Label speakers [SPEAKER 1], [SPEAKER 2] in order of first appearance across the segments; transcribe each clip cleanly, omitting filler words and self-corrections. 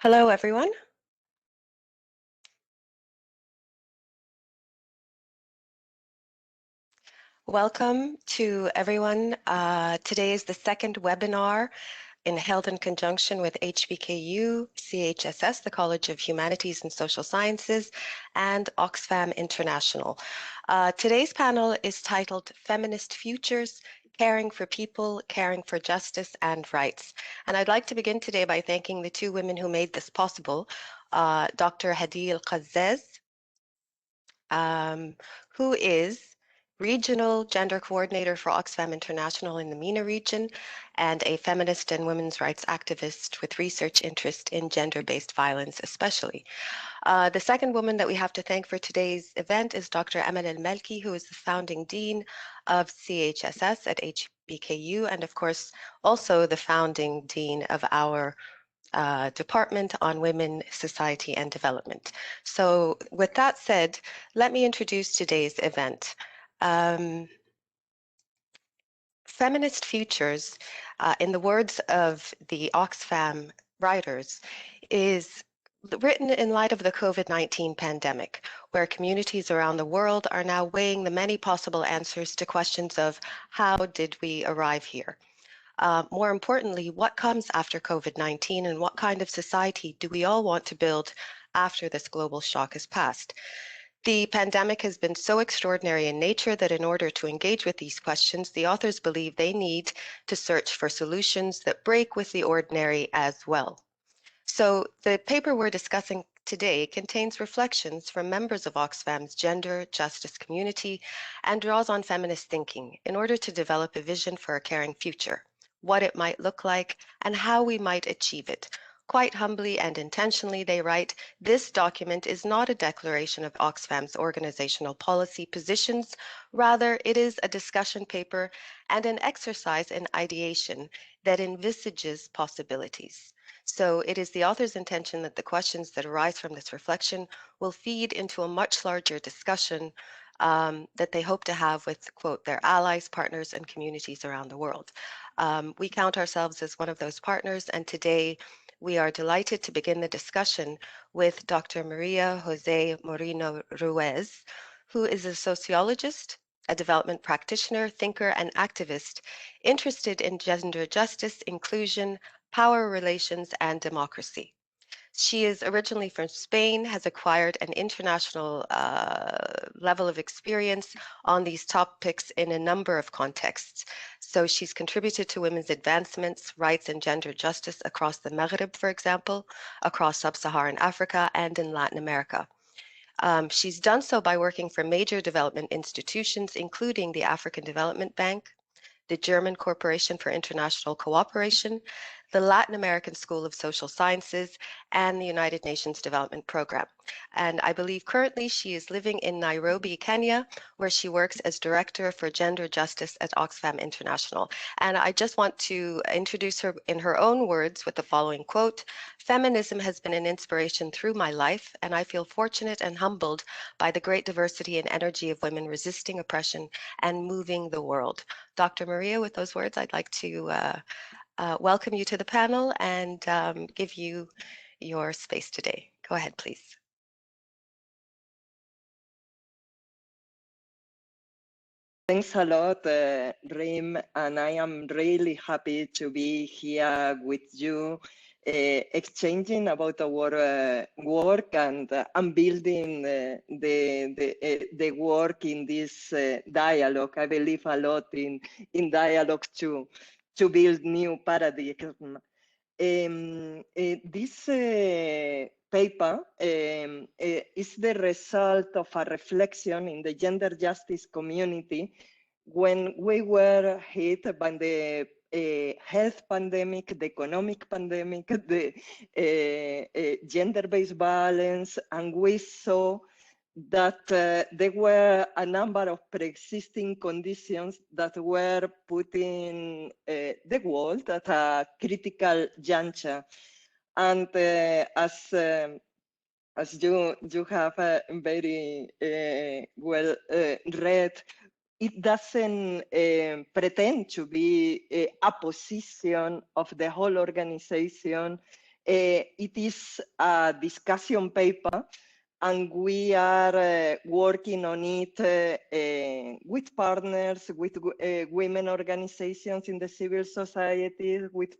[SPEAKER 1] Hello, everyone. Welcome to everyone. Today is the second webinar held in conjunction with HBKU, CHSS, the College of Humanities and Social Sciences, and Oxfam International. Today's panel is titled Feminist Futures, Caring for People, Caring for Justice and Rights. And I'd like to begin today by thanking the two women who made this possible, Dr. Hadi Al-Qazzaz, who is Regional Gender Coordinator for Oxfam International in the MENA region and a feminist and women's rights activist with research interest in gender-based violence especially. The second woman that we have to thank for today's event is Dr. Amal Al-Malki, who is the founding dean of CHSS at HBKU and of course also the founding dean of our Department on Women, Society and Development. So with that said, let me introduce today's event. Feminist Futures, in the words of the Oxfam writers, is written in light of the COVID-19 pandemic, where communities around the world are now weighing the many possible answers to questions of how did we arrive here? More importantly, what comes after COVID-19 and what kind of society do we all want to build after this global shock has passed? The pandemic has been so extraordinary in nature that in order to engage with these questions, the authors believe they need to search for solutions that break with the ordinary as well. So the paper we're discussing today contains reflections from members of Oxfam's gender justice community and draws on feminist thinking in order to develop a vision for a caring future, what it might look like, and how we might achieve it. Quite humbly and intentionally, they write, this document is not a declaration of Oxfam's organizational policy positions. Rather, it is a discussion paper and an exercise in ideation that envisages possibilities. So it is the author's intention that the questions that arise from this reflection will feed into a much larger discussion that they hope to have with, quote, their allies, partners, and communities around the world. We count ourselves as one of those partners, and today we are delighted to begin the discussion with Dr. Maria Jose Mourinho Ruiz, who is a sociologist, a development practitioner, thinker, and activist interested in gender justice, inclusion, power relations, and democracy. She is originally from Spain, has acquired an international level of experience on these topics in a number of contexts. So she's contributed to women's advancements, rights, and gender justice across the Maghreb, for example, across sub-Saharan Africa, and in Latin America. She's done so by working for major development institutions, including the African Development Bank, the German Corporation for International Cooperation, the Latin American School of Social Sciences, and the United Nations Development Program. And I believe currently she is living in Nairobi, Kenya, where she works as Director for Gender Justice at Oxfam International. And I just want to introduce her in her own words with the following quote, "Feminism has been an inspiration through my life, and I feel fortunate and humbled by the great diversity and energy of women resisting oppression and moving the world." Dr. Maria, with those words, I'd like to welcome you to the panel and give you your space today. Go ahead, please.
[SPEAKER 2] Thanks a lot, Rim, and I am really happy to be here with you, exchanging about our work and building the work in this dialogue. I believe a lot in dialogue to build new paradigms. This paper is the result of a reflection in the gender justice community when we were hit by the health pandemic, the economic pandemic, the gender-based violence, and we saw that there were a number of pre-existing conditions that were putting the world at a critical juncture. And as you have very well read, it doesn't pretend to be a position of the whole organization It is a discussion paper, and we are working on it with partners, with women organizations in the civil society, with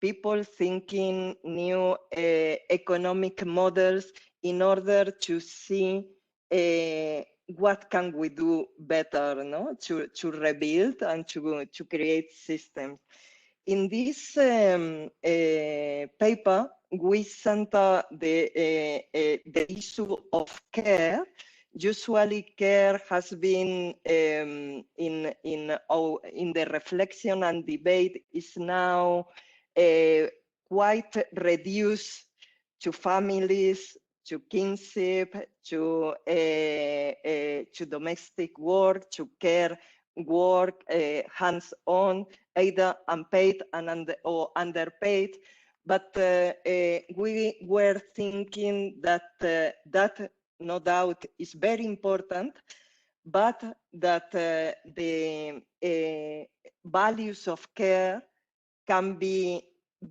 [SPEAKER 2] people thinking new economic models in order to see what can we do better, no? To rebuild and to create systems. In this paper, we center the issue of care. Usually, care has been in the reflection and debate is now quite reduced to families, to kinship, to domestic work, to care work, hands-on, either unpaid or underpaid. But we were thinking that that no doubt is very important, but that the values of care can be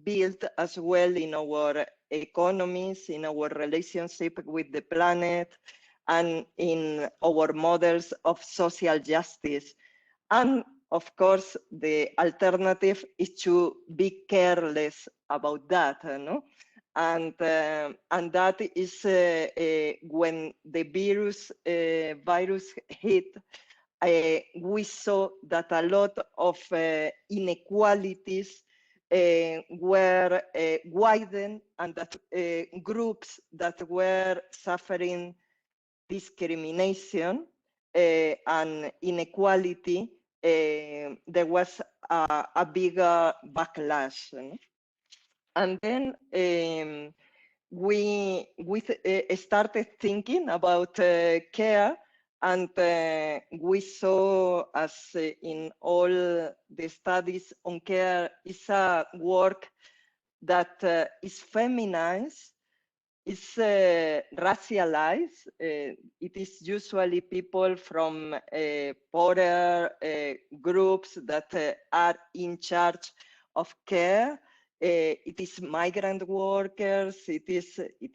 [SPEAKER 2] built as well in our economies, in our relationship with the planet, and in our models of social justice. And of course, the alternative is to be careless about that, no? And that is when the virus hit, we saw that a lot of inequalities were widened, and that groups that were suffering discrimination and inequality, there was a bigger backlash. And then we started thinking about care, and we saw, as in all the studies on care, is a work that is feminized, is racialized. It is usually people from poorer groups that are in charge of care. It is migrant workers, it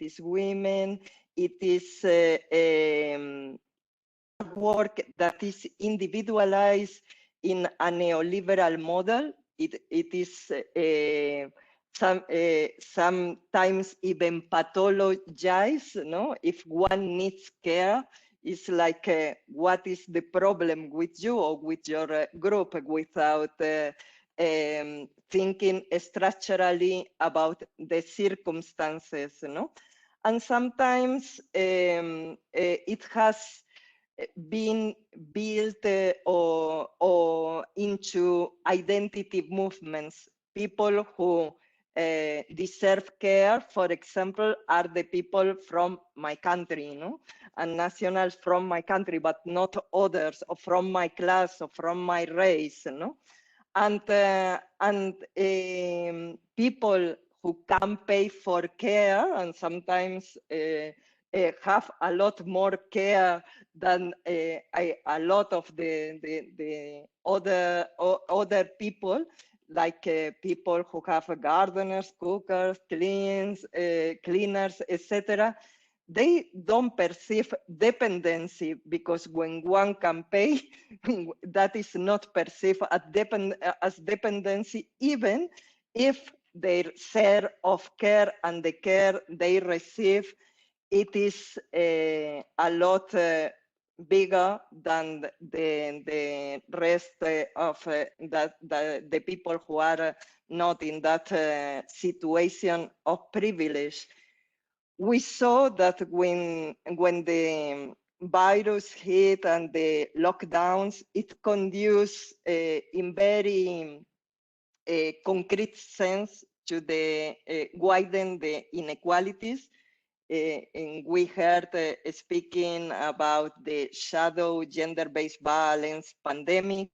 [SPEAKER 2] is women, it is work that is individualized in a neoliberal model. It is sometimes even pathologized, no? If one needs care, it's like, what is the problem with you or with your group, without thinking structurally about the circumstances, no? And sometimes it has been built or into identity movements. People who deserve care, for example, are the people from my country, you know, and nationals from my country, but not others, or from my class, or from my race, you know. And people who can pay for care, and sometimes have a lot more care than a lot of the other people, like people who have gardeners, cookers, cleaners, etc. They don't perceive dependency, because when one can pay, that is not perceived as dependency, even if their share of care and the care they receive, it is a lot bigger than the rest of the people who are not in that situation of privilege. We saw that when the virus hit and the lockdowns, it conduced in very concrete sense to the widen the inequalities. And we heard speaking about the shadow gender-based violence pandemic,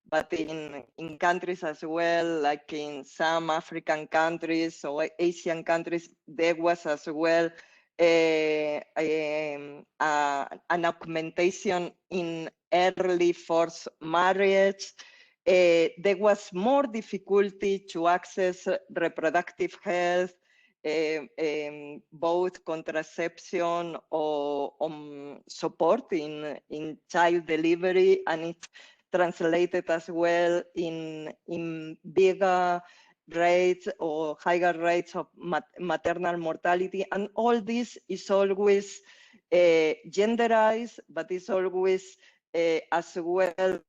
[SPEAKER 2] but in countries as well, like in some African countries or Asian countries, there was as well an augmentation in early forced marriage. There was more difficulty to access reproductive health, about contraception or support in child delivery, and it's translated as well in bigger rates or higher rates of maternal mortality. And all this is always genderized, but it's always as well,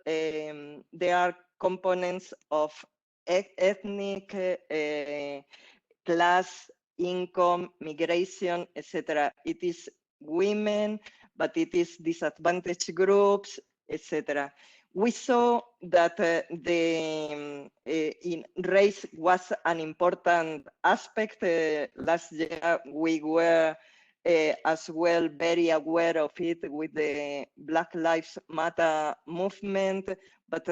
[SPEAKER 2] there are components of ethnic, class, income, migration, etc. It is women, but it is disadvantaged groups, etc. We saw that in race was an important aspect. Last year, we were as well very aware of it with the Black Lives Matter movement, but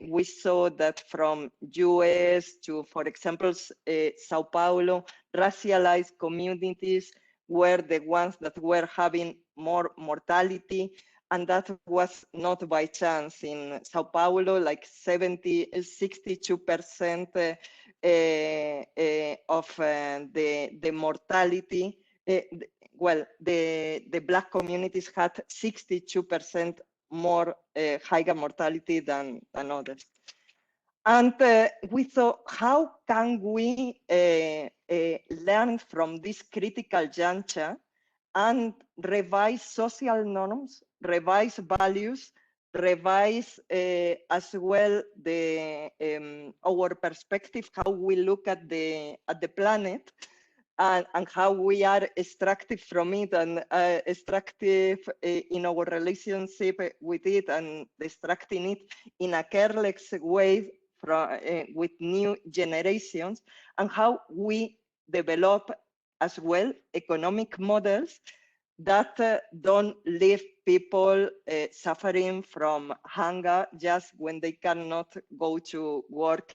[SPEAKER 2] we saw that from US to, for example, Sao Paulo, racialized communities were the ones that were having more mortality, and that was not by chance. In Sao Paulo, like 62% of the mortality, well, the Black communities had 62% more higher mortality than others. And we thought, how can we learn from this critical juncture and revise social norms, revise values, revise as well our perspective, how we look at the planet, and how we are extractive from it, and extractive in our relationship with it, and extracting it in a careless way from, with new generations, and how we develop as well economic models that don't leave people suffering from hunger just when they cannot go to work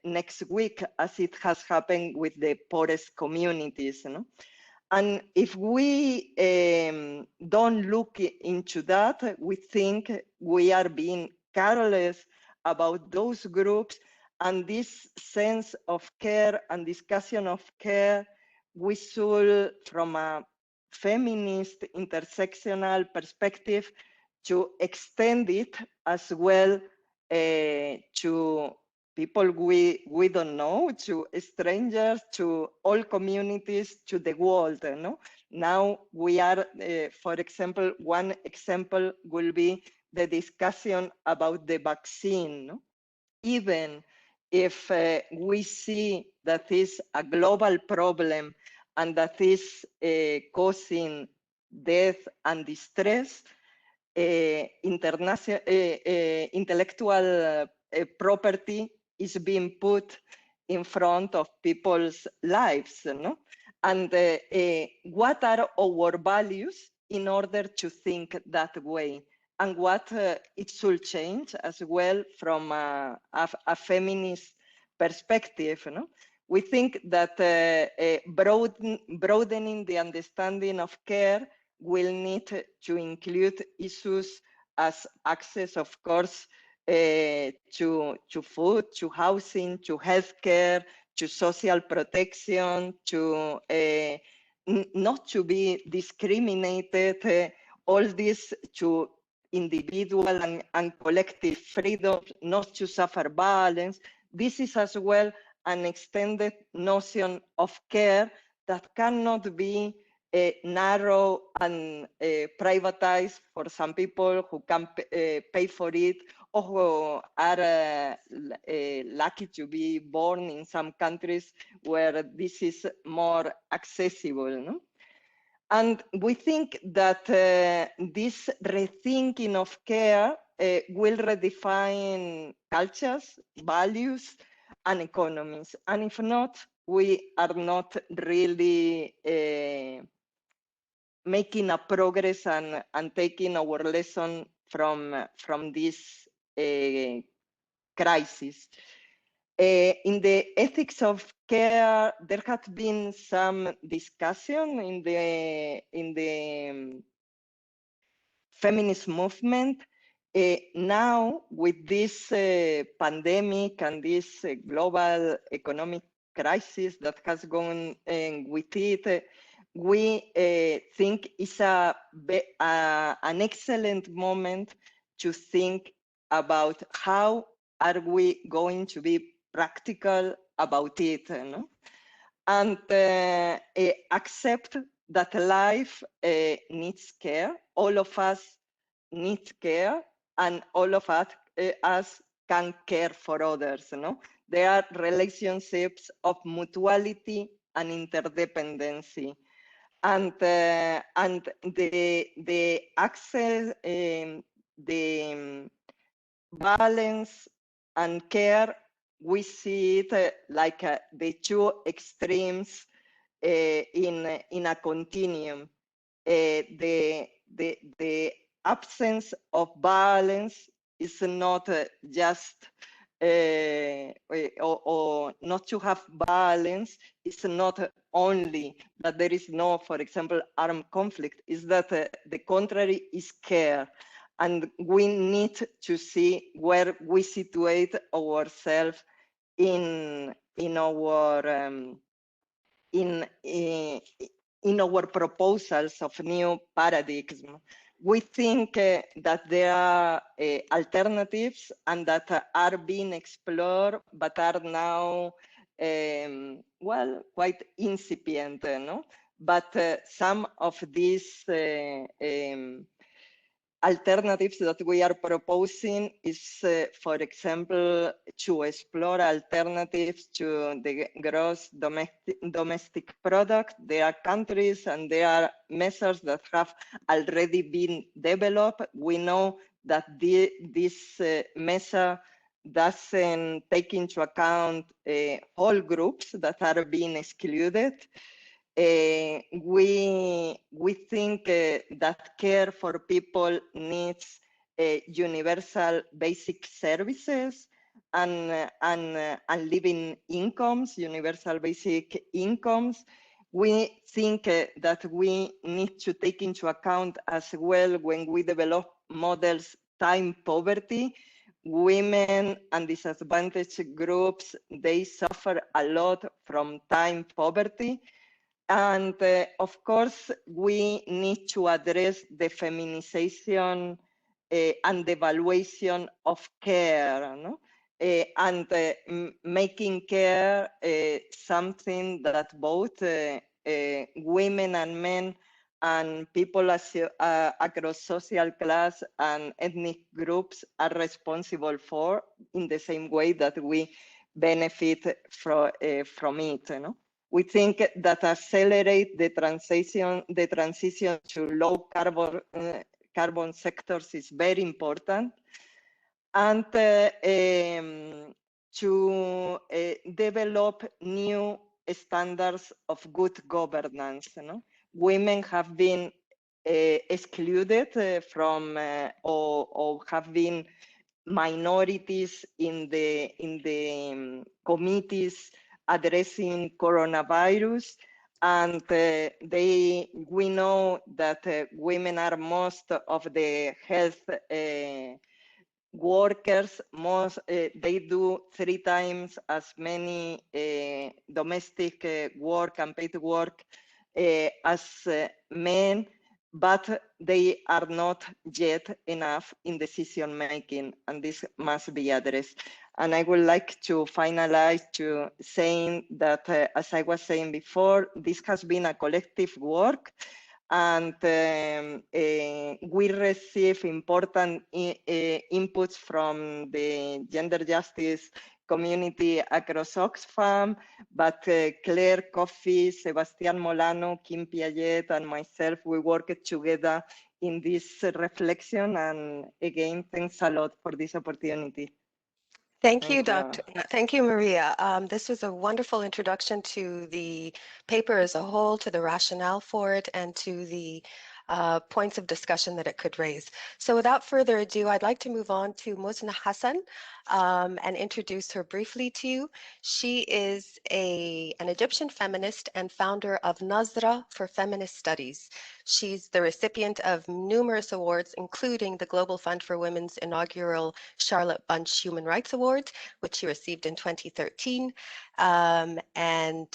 [SPEAKER 2] next week, as it has happened with the poorest communities. You know? And if we don't look into that, we think we are being careless about those groups, and this sense of care and discussion of care, we should, from a feminist intersectional perspective, to extend it as well to people we don't know, to strangers, to all communities, to the world. No? Now we are, for example, one example will be the discussion about the vaccine. No? Even if we see that is a global problem and that is causing death and distress, intellectual property is being put in front of people's lives, no? And what are our values in order to think that way? And what it should change as well from a feminist perspective, no? We think that broadening the understanding of care will need to include issues as access, of course, to food, to housing, to healthcare, to social protection, to not to be discriminated, all this to individual and collective freedom, not to suffer violence. This is as well an extended notion of care that cannot be narrow and privatized for some people who can pay for it, or who are lucky to be born in some countries where this is more accessible. No? And we think that this rethinking of care will redefine cultures, values, and economies. And if not, we are not really making a progress and taking our lesson from this crisis. In the ethics of care, there has been some discussion in the feminist movement. Now, with this pandemic and this global economic crisis that has gone with it, we think is an excellent moment to think about how are we going to be practical about it, no? And accept that life needs care. All of us need care, and all of us can care for others. No, there are relationships of mutuality and interdependency, and the access, the balance and care, we see it like the two extremes in a continuum. The absence of balance is not just or not to have balance is not only that there is no, for example, armed conflict, is that the contrary is care. And we need to see where we situate ourselves in our in our proposals of new paradigms. We think that there are alternatives and that are being explored, but are now, well, quite incipient, no? But some of these alternatives that we are proposing is, for example, to explore alternatives to the gross domestic product. There are countries and there are measures that have already been developed. We know that this measure doesn't take into account all groups that are being excluded. We think that care for people needs universal basic services and living incomes, universal basic incomes. We think that we need to take into account as well, when we develop models, time poverty. Women and disadvantaged groups, they suffer a lot from time poverty. And of course, we need to address the feminization and the evaluation of care, no? And making care something that both women and men and people across social class and ethnic groups are responsible for, in the same way that we benefit from it, no? We think that accelerate the transition to low carbon sectors is very important, and to develop new standards of good governance. No? Women have been excluded from or have been minorities in the committees addressing coronavirus, and we know that women are most of the health workers. They do 3 times as many domestic work and paid work as men, but they are not yet enough in decision making, and this must be addressed. And I would like to finalize to saying that, as I was saying before, this has been a collective work, and we receive important inputs from the gender justice community across Oxfam, but Claire Coffey, Sebastián Molano, Kim Piaget, and myself, we worked together in this reflection. And again, thanks a lot for this opportunity.
[SPEAKER 1] Thank you, Dr. Thank you, Maria. This was a wonderful introduction to the paper as a whole, to the rationale for it, and to the points of discussion that it could raise. So without further ado, I'd like to move on to Mosna Hassan and introduce her briefly to you. She is an Egyptian feminist and founder of Nazra for Feminist Studies. She's the recipient of numerous awards, including the Global Fund for Women's inaugural Charlotte Bunch Human Rights Award, which she received in 2013, and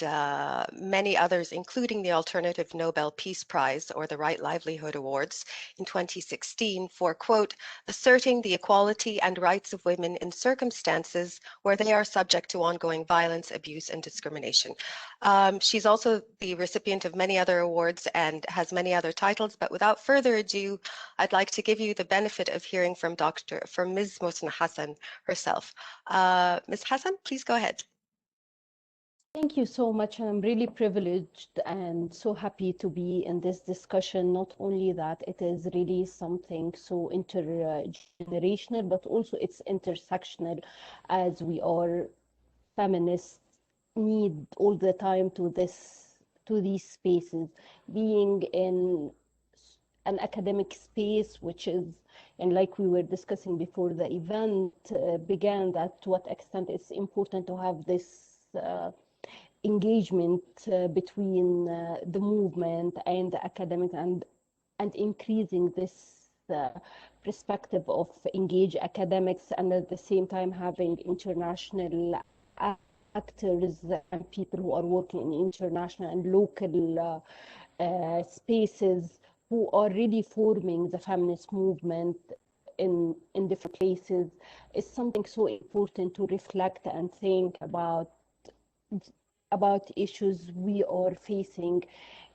[SPEAKER 1] many others, including the Alternative Nobel Peace Prize or the Right Livelihood Awards in 2016 for, quote, asserting the equality and rights of women in circumstances where they are subject to ongoing violence, abuse, and discrimination. She's also the recipient of many other awards and has many other titles, but without further ado, I'd like to give you the benefit of hearing from Ms. Mosna Hassan herself. Ms. Hassan, please go ahead.
[SPEAKER 3] Thank you so much. And I'm really privileged and so happy to be in this discussion. Not only that, it is really something so intergenerational, but also it's intersectional, as we are feminists need all the time to these spaces. Being in an academic space, which is, and like we were discussing before the event began, that to what extent it's important to have this engagement between the movement and the academic, and increasing this perspective of engaged academics, and at the same time having international actors and people who are working in international and local spaces who are really forming the feminist movement in different places, is something so important to reflect and think about issues we are facing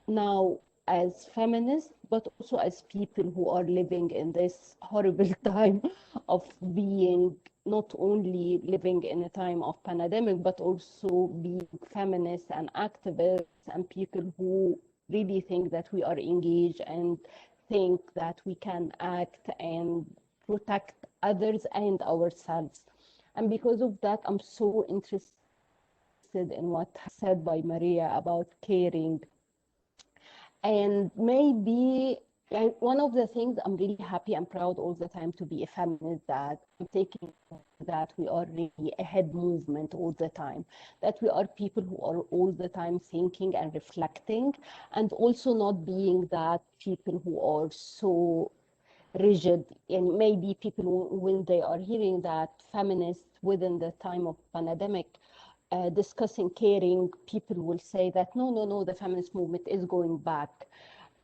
[SPEAKER 3] now as feminists, but also as people who are living in this horrible time of being not only living in a time of pandemic, but also being feminists and activists and people who really think that we are engaged and think that we can act and protect others and ourselves. And because of that, I'm so interested in what said by Maria about caring. And maybe one of the things I'm really happy and proud all the time to be a feminist, that I'm taking that we are really a head movement all the time, that we are people who are all the time thinking and reflecting, and also not being that people who are so rigid. And maybe people, when they are hearing that feminists within the time of pandemic discussing caring, people will say that no, the feminist movement is going back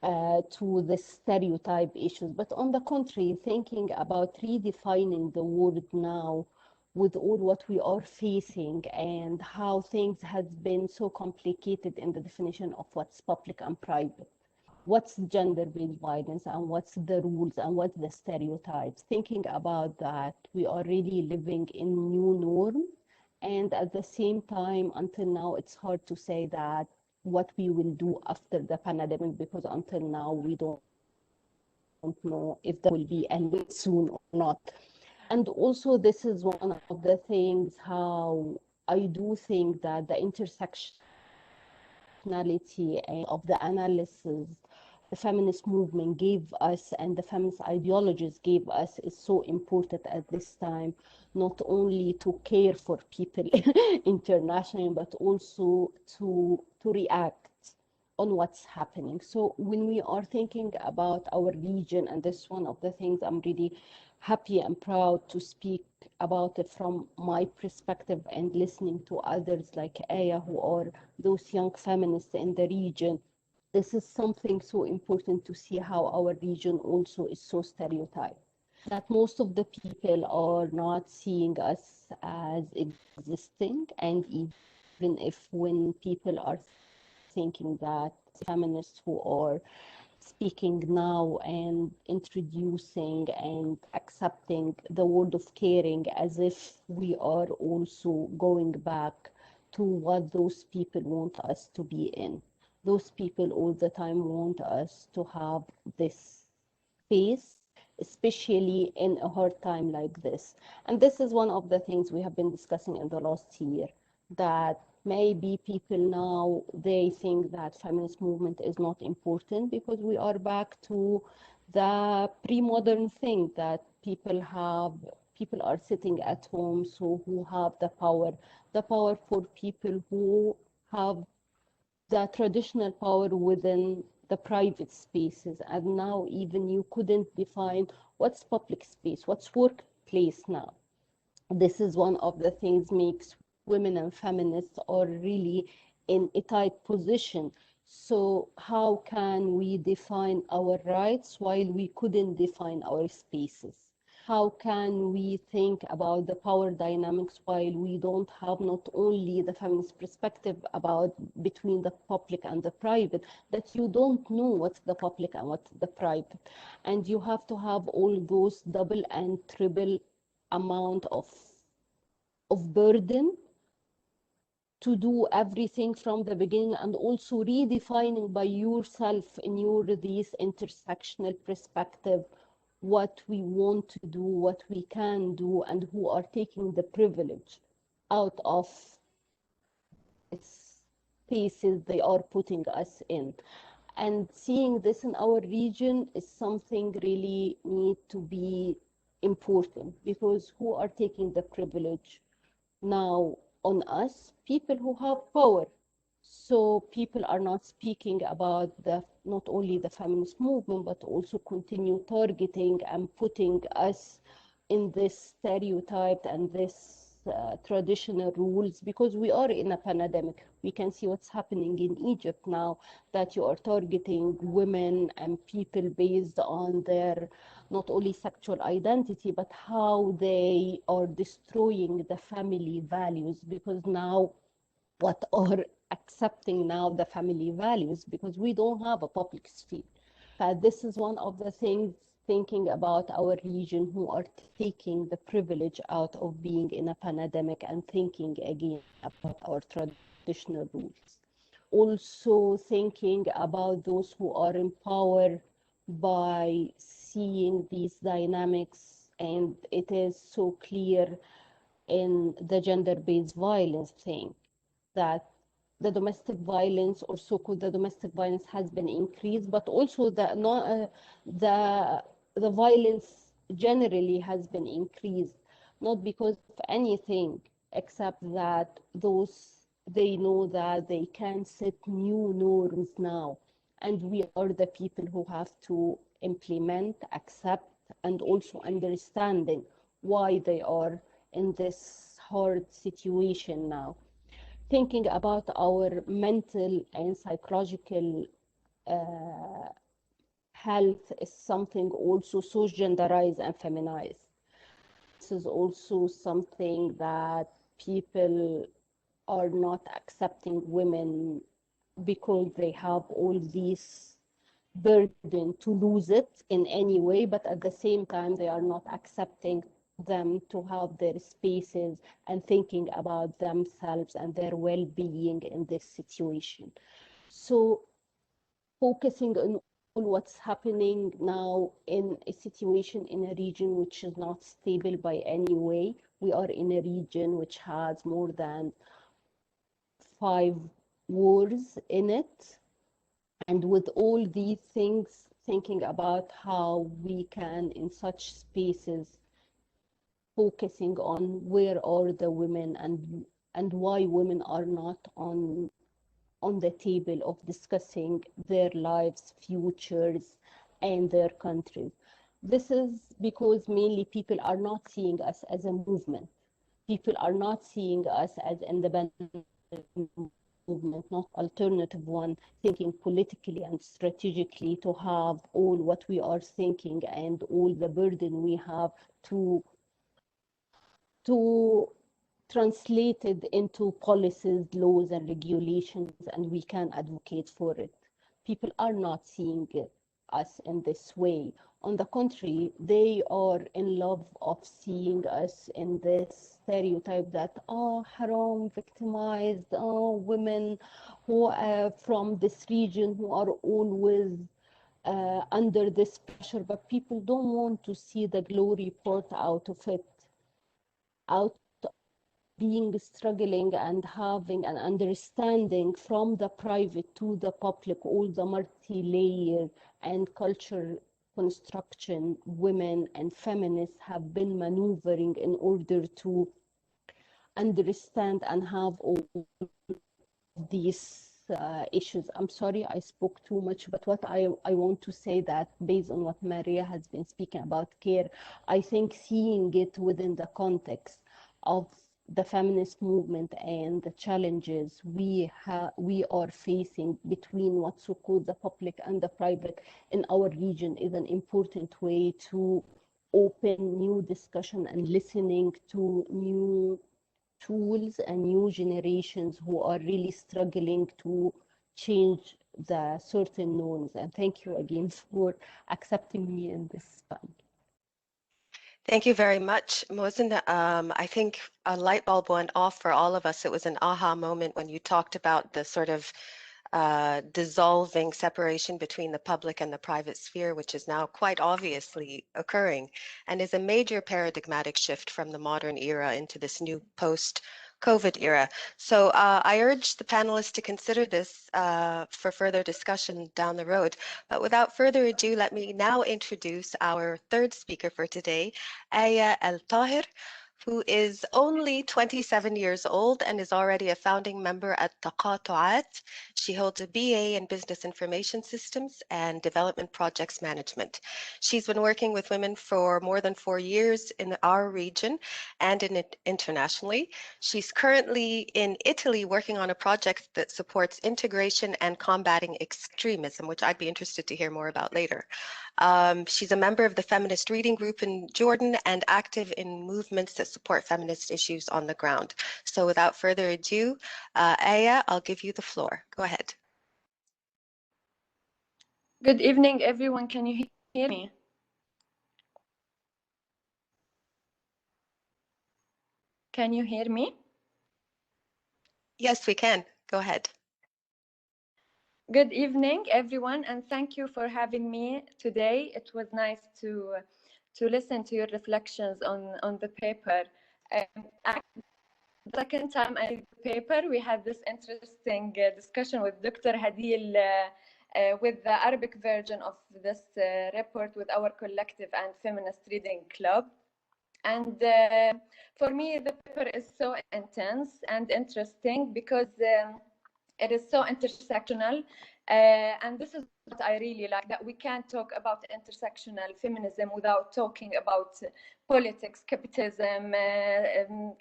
[SPEAKER 3] to the stereotype issues. But on the contrary, thinking about redefining the word now with all what we are facing and how things has been so complicated in the definition of what's public and private, what's gender-based violence, and what's the rules and what's the stereotypes. Thinking about that, we are really living in new norm. And at the same time, until now, it's hard to say that what we will do after the pandemic, because until now, we don't know if there will be ending soon or not. And also, this is one of the things how I do think that the intersectionality of the analysis the feminist movement gave us and the feminist ideologies gave us is so important at this time, not only to care for people internationally, but also to react on what's happening. So when we are thinking about our region, and this is one of the things I'm really happy and proud to speak about it from my perspective, and listening to others like Aya, who are those young feminists in the region. This is something so important to see how our region also is so stereotyped, that most of the people are not seeing us as existing. And even if when people are thinking that feminists who are speaking now and introducing and accepting the word of caring, as if we are also going back to what those people want us to be in. Those people all the time want us to have this space, especially in a hard time like this. And this is one of the things we have been discussing in the last year, that Maybe people now, they think that feminist movement is not important because we are back to the pre-modern thing that people are sitting at home, so who have the power for people who have the traditional power within the private spaces. And now even you couldn't define what's public space, what's workplace now. This is one of the things makes women and feminists are really in a tight position. So how can we define our rights while we couldn't define our spaces? How can we think about the power dynamics while we don't have not only the feminist perspective about between the public and the private, that you don't know what's the public and what's the private. And you have to have all those double and triple amount of burden to do everything from the beginning, and also redefining by yourself in your this intersectional perspective what we want to do, what we can do, and who are taking the privilege out of spaces they are putting us in. And seeing this in our region is something really need to be important, because who are taking the privilege now on us? People who have power. So people are not speaking about the not only the feminist movement, but also continue targeting and putting us in this stereotype and this traditional rules, because we are in a pandemic. We can see what's happening in Egypt now, that you are targeting women and people based on their not only sexual identity, but how they are destroying the family values, because now what are accepting now the family values, because we don't have a public sphere. This is one of the things, thinking about our region who are taking the privilege out of being in a pandemic and thinking again about our traditional rules. Also thinking about those who are in power by seeing these dynamics, and it is so clear in the gender-based violence thing that the domestic violence, or so-called the domestic violence, has been increased, but also the the violence generally has been increased, not because of anything except that those, they know that they can set new norms now, and we are the people who have to implement, accept, and also understanding why they are in this hard situation now. Thinking about our mental and psychological health is something also so genderized and feminized. This is also something that people are not accepting women because they have all these burden to lose it in any way, but at the same time they are not accepting them to have their spaces and thinking about themselves and their well-being in this situation. So focusing on what's happening now in a situation in a region which is not stable by any way. We are in a region which has more than 5 wars in it. And with all these things, thinking about how we can, in such spaces, focusing on where are the women, and why women are not on the table of discussing their lives, futures, and their countries. This is because mainly people are not seeing us as a movement. People are not seeing us as independent movement, not alternative one, thinking politically and strategically to have all what we are thinking and all the burden we have to translated into policies, laws, and regulations, and we can advocate for it. People are not seeing us in this way. On the contrary, they are in love of seeing us in this stereotype that, oh, haram, victimized, oh, women who are from this region who are always under this pressure, but people don't want to see the glory part out of it, out being struggling and having an understanding from the private to the public, all the multi-layer and culture construction women and feminists have been maneuvering in order to understand and have all these issues. I'm sorry I spoke too much, but what I want to say that based on what Maria has been speaking about care, I think seeing it within the context of the feminist movement and the challenges we are facing between what's so-called the public and the private in our region is an important way to open new discussion and listening to new tools and new generations who are really struggling to change the certain norms. And thank you again for accepting me in this panel.
[SPEAKER 1] Thank you very much, Mohsen. I think a light bulb went off for all of us. It was an aha moment when you talked about the sort of dissolving separation between the public and the private sphere, which is now quite obviously occurring and is a major paradigmatic shift from the modern era into this new post-COVID era. So I urge the panelists to consider this for further discussion down the road. But without further ado, let me now introduce our third speaker for today, Aya Al-Tahir, who is only 27 years old and is already a founding member at Taqatu'at. She holds a BA in Business Information Systems and Development Projects Management. She's been working with women for more than 4 years in our region and internationally. She's currently in Italy working on a project that supports integration and combating extremism, which I'd be interested to hear more about later. She's a member of the Feminist Reading Group in Jordan and active in movements that support feminist issues on the ground. So without further ado, Aya, I'll give you the floor. Go ahead.
[SPEAKER 4] Good evening, everyone. Can you hear me? Can you hear me?
[SPEAKER 1] Yes, we can. Go ahead.
[SPEAKER 4] Good evening, everyone, and thank you for having me today. It was nice to listen to your reflections on the paper. The second time I read the paper, we had this interesting discussion with Dr. Hadil with the Arabic version of this report with our collective and feminist reading club. And for me, the paper is so intense and interesting because it is so intersectional. And this is what I really like, that we can't talk about intersectional feminism without talking about politics, capitalism,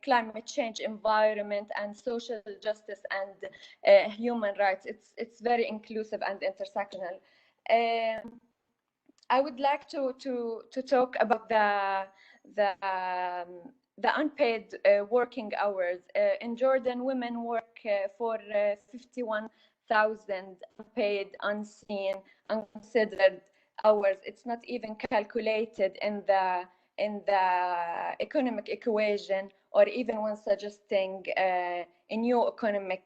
[SPEAKER 4] climate change, environment, and social justice and human rights. It's very inclusive and intersectional. I would like to talk about the unpaid working hours. In Jordan, women work for 51,000 unpaid, unseen, unconsidered hours. It's not even calculated in the economic equation, or even when suggesting a new economic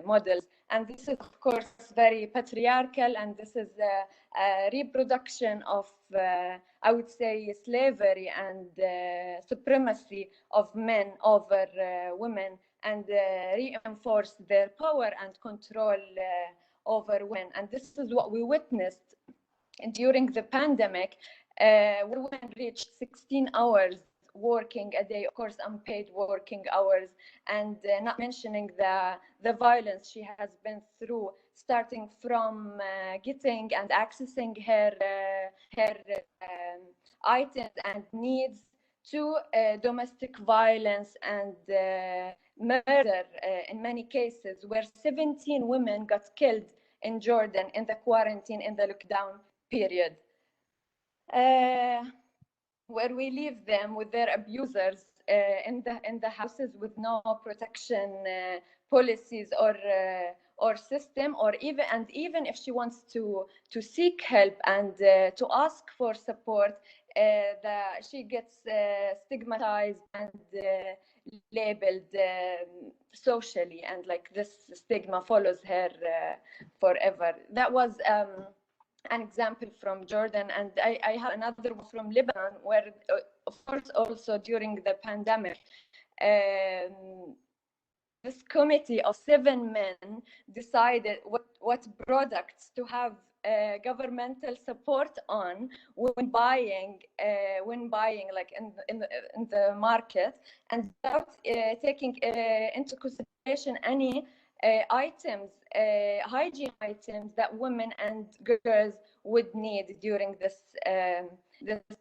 [SPEAKER 4] models. And this is, of course, very patriarchal, and this is a reproduction of, I would say, slavery and supremacy of men over women, and reinforce their power and control over women. And this is what we witnessed during the pandemic, where women reached 16 hours working a day, of course, unpaid working hours, and not mentioning the violence she has been through, starting from getting and accessing her items and needs, to domestic violence and murder in many cases, where 17 women got killed in Jordan in the quarantine, in the lockdown period. Where we leave them with their abusers in the houses with no protection policies or system, or even if she wants to seek help and to ask for support, she gets stigmatized and labeled socially, and like this stigma follows her forever. That was an example from Jordan, and I have another one from Lebanon, where of course also during the pandemic this committee of 7 men decided what products to have governmental support on when buying like in the market, and without taking into consideration any items, hygiene items that women and girls would need during this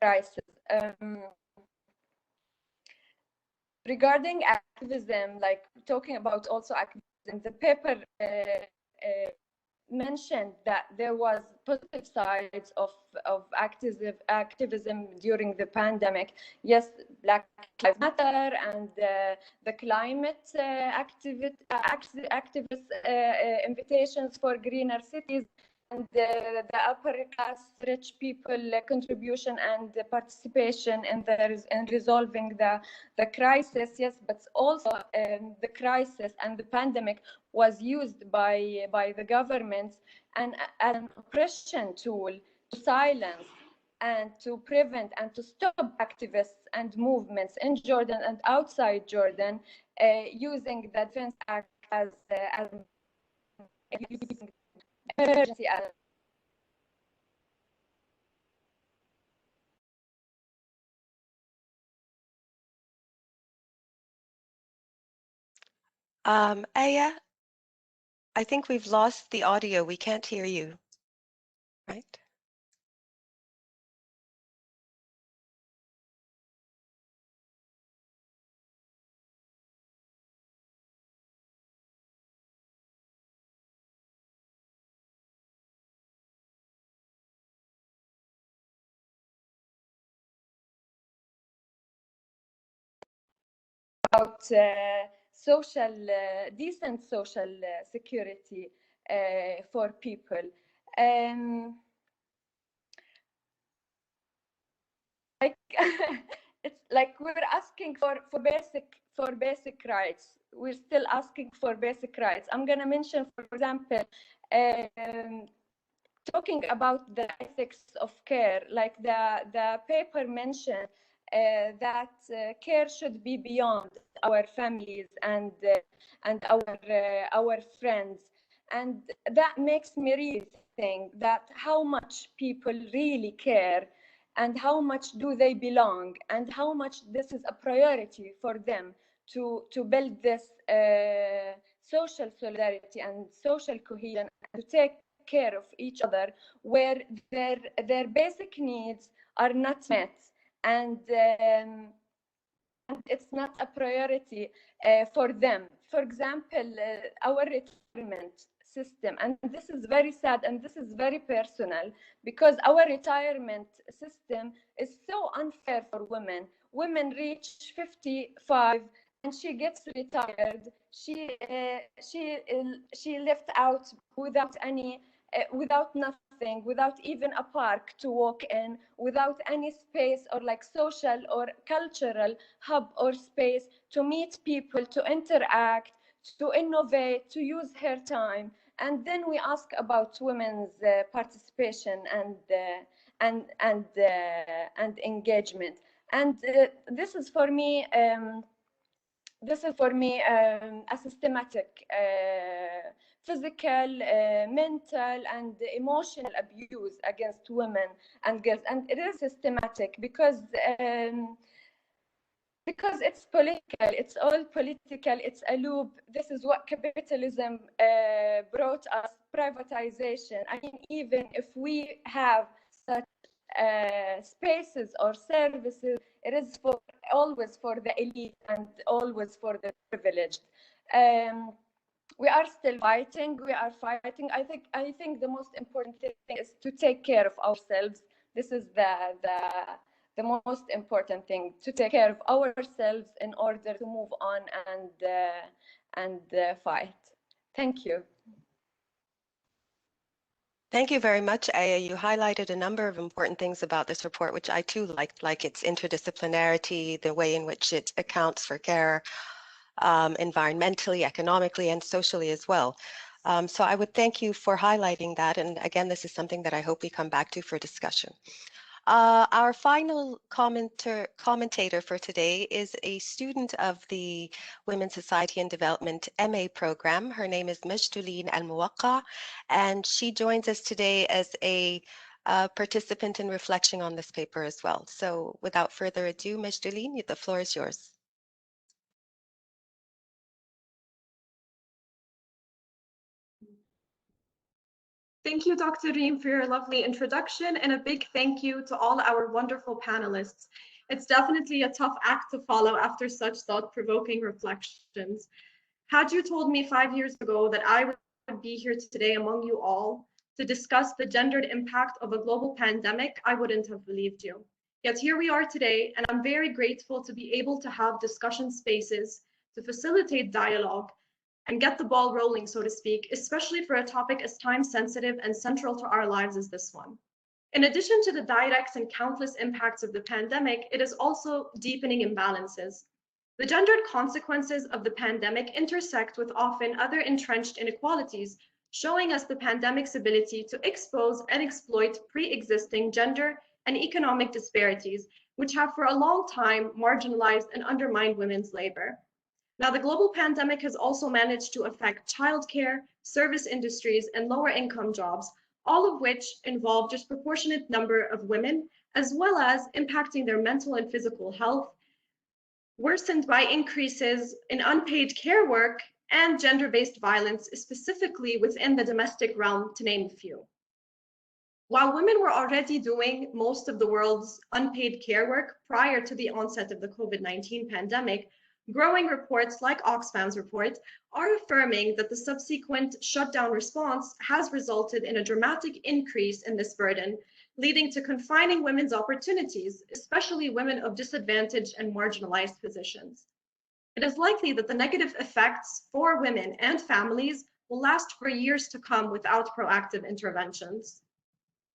[SPEAKER 4] crisis. Regarding activism, like talking about also activism, the paper mentioned that there was positive sides of activism during the pandemic. Yes, Black Lives Matter and the climate activist invitations for greener cities, and the upper class rich people contribution and participation in resolving the crisis. Yes, but also the crisis and the pandemic was used by the governments and as an oppression tool to silence and to prevent and to stop activists and movements in Jordan and outside Jordan, using the Defense Act as using emergency as
[SPEAKER 1] Aya, I think we've lost the audio. We can't hear you, right?
[SPEAKER 4] about decent social security for people. Like it's like we're asking for basic rights. We're still asking for basic rights. I'm gonna mention, for example, talking about the ethics of care. Like the paper mentioned that care should be beyond our families and our friends, and that makes me really think that how much people really care and how much do they belong and how much this is a priority for them to build this social solidarity and social cohesion, and to take care of each other where their basic needs are not met, and it's not a priority for them. For example, our retirement system, and this is very sad and this is very personal, because our retirement system is so unfair for women. Women reach 55 and she gets retired. She left out without any without nothing, without even a park to walk in, without any space or like social or cultural hub or space to meet people, to interact, to innovate, to use her time. And then we ask about women's participation and engagement. And this is for me a systematic physical, mental, and emotional abuse against women and girls. And it is systematic because it's political. It's all political. It's a loop. This is what capitalism brought us, privatization. I mean, even if we have such spaces or services, it is always for the elite and always for the privileged. We are still fighting. We are fighting. I think the most important thing is to take care of ourselves. This is the most important thing, to take care of ourselves in order to move on and fight. Thank you.
[SPEAKER 1] Thank you very much, Aya. You highlighted a number of important things about this report, which I too liked, like its interdisciplinarity, the way in which it accounts for care environmentally, economically, and socially as well. So I would thank you for highlighting that. And again, this is something that I hope we come back to for discussion. Our final commentator for today is a student of the Women's Society and Development MA program. Her name is Majduleen Al-Muwaqqa, and she joins us today as a participant in reflection on this paper as well. So without further ado, Majduleen, the floor is yours.
[SPEAKER 5] Thank you, Dr. Reem, for your lovely introduction, and a big thank you to all our wonderful panelists. It's definitely a tough act to follow after such thought-provoking reflections. Had you told me 5 years ago that I would be here today among you all to discuss the gendered impact of a global pandemic, I wouldn't have believed you. Yet here we are today, and I'm very grateful to be able to have discussion spaces to facilitate dialogue and get the ball rolling, so to speak, especially for a topic as time-sensitive and central to our lives as this one. In addition to the direct and countless impacts of the pandemic, it is also deepening imbalances. The gendered consequences of the pandemic intersect with often other entrenched inequalities, showing us the pandemic's ability to expose and exploit pre-existing gender and economic disparities, which have for a long time marginalized and undermined women's labor. Now, the global pandemic has also managed to affect childcare, service industries, and lower income jobs, all of which involve disproportionate number of women, as well as impacting their mental and physical health, worsened by increases in unpaid care work and gender-based violence, specifically within the domestic realm, to name a few. While women were already doing most of the world's unpaid care work prior to the onset of the COVID-19 pandemic, growing reports like Oxfam's report are affirming that the subsequent shutdown response has resulted in a dramatic increase in this burden, leading to confining women's opportunities, especially women of disadvantaged and marginalized positions. It is likely that the negative effects for women and families will last for years to come without proactive interventions.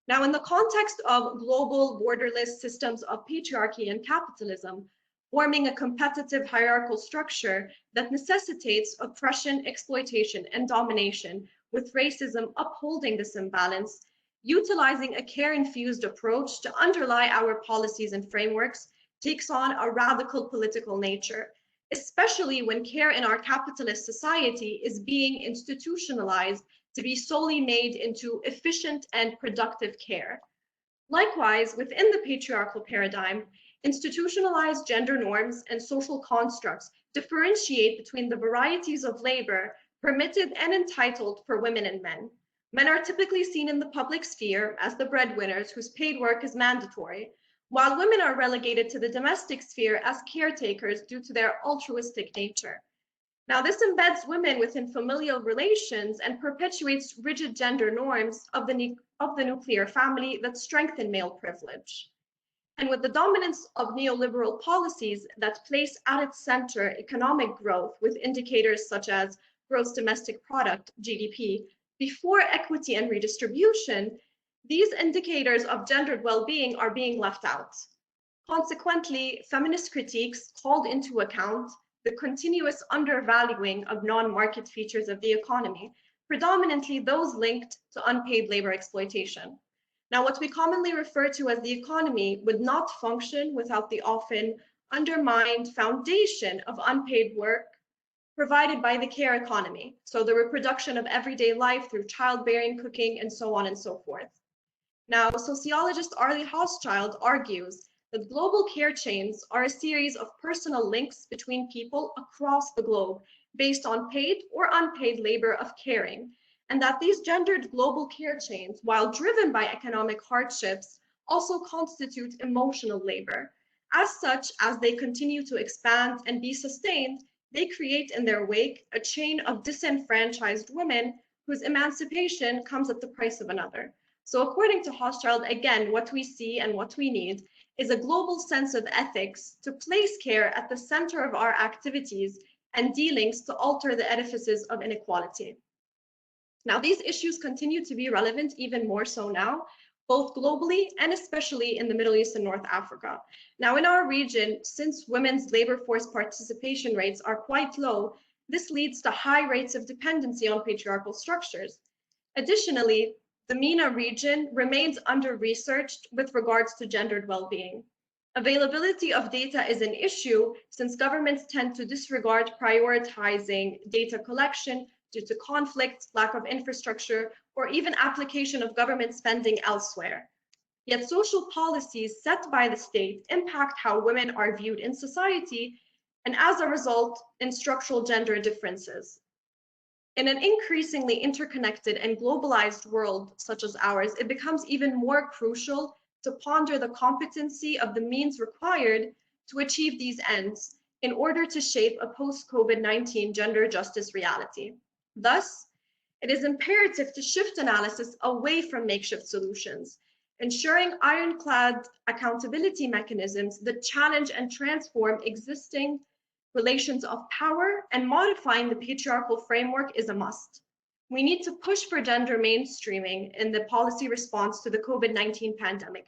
[SPEAKER 5] Now, in the context of global borderless systems of patriarchy and capitalism, forming a competitive hierarchical structure that necessitates oppression, exploitation, and domination, with racism upholding this imbalance, utilizing a care-infused approach to underlie our policies and frameworks takes on a radical political nature, especially when care in our capitalist society is being institutionalized to be solely made into efficient and productive care. Likewise, within the patriarchal paradigm, institutionalized gender norms and social constructs differentiate between the varieties of labor permitted and entitled for women and men. Men are typically seen in the public sphere as the breadwinners whose paid work is mandatory, while women are relegated to the domestic sphere as caretakers due to their altruistic nature. Now, this embeds women within familial relations and perpetuates rigid gender norms of the nuclear family that strengthen male privilege. And with the dominance of neoliberal policies that place at its center economic growth with indicators such as gross domestic product, GDP, before equity and redistribution, these indicators of gendered well-being are being left out. Consequently, feminist critiques called into account the continuous undervaluing of non-market features of the economy, predominantly those linked to unpaid labor exploitation. Now, what we commonly refer to as the economy would not function without the often undermined foundation of unpaid work provided by the care economy, so the reproduction of everyday life through childbearing, cooking, and so on and so forth. Now, sociologist Arlie Hochschild argues that global care chains are a series of personal links between people across the globe based on paid or unpaid labor of caring, and that these gendered global care chains, while driven by economic hardships, also constitute emotional labor. As such, as they continue to expand and be sustained, they create in their wake a chain of disenfranchised women whose emancipation comes at the price of another. So according to Hochschild, again, what we see and what we need is a global sense of ethics to place care at the center of our activities and dealings to alter the edifices of inequality. Now, these issues continue to be relevant even more so now, both globally and especially in the Middle East and North Africa. Now, in our region, since women's labor force participation rates are quite low, this leads to high rates of dependency on patriarchal structures. Additionally, the MENA region remains under-researched with regards to gendered well-being. Availability of data is an issue since governments tend to disregard prioritizing data collection due to conflicts, lack of infrastructure, or even application of government spending elsewhere. Yet social policies set by the state impact how women are viewed in society, and as a result, in structural gender differences. In an increasingly interconnected and globalized world such as ours, it becomes even more crucial to ponder the competency of the means required to achieve these ends in order to shape a post-COVID-19 gender justice reality. Thus, it is imperative to shift analysis away from makeshift solutions, ensuring ironclad accountability mechanisms that challenge and transform existing relations of power, and modifying the patriarchal framework is a must. We need to push for gender mainstreaming in the policy response to the COVID-19 pandemic.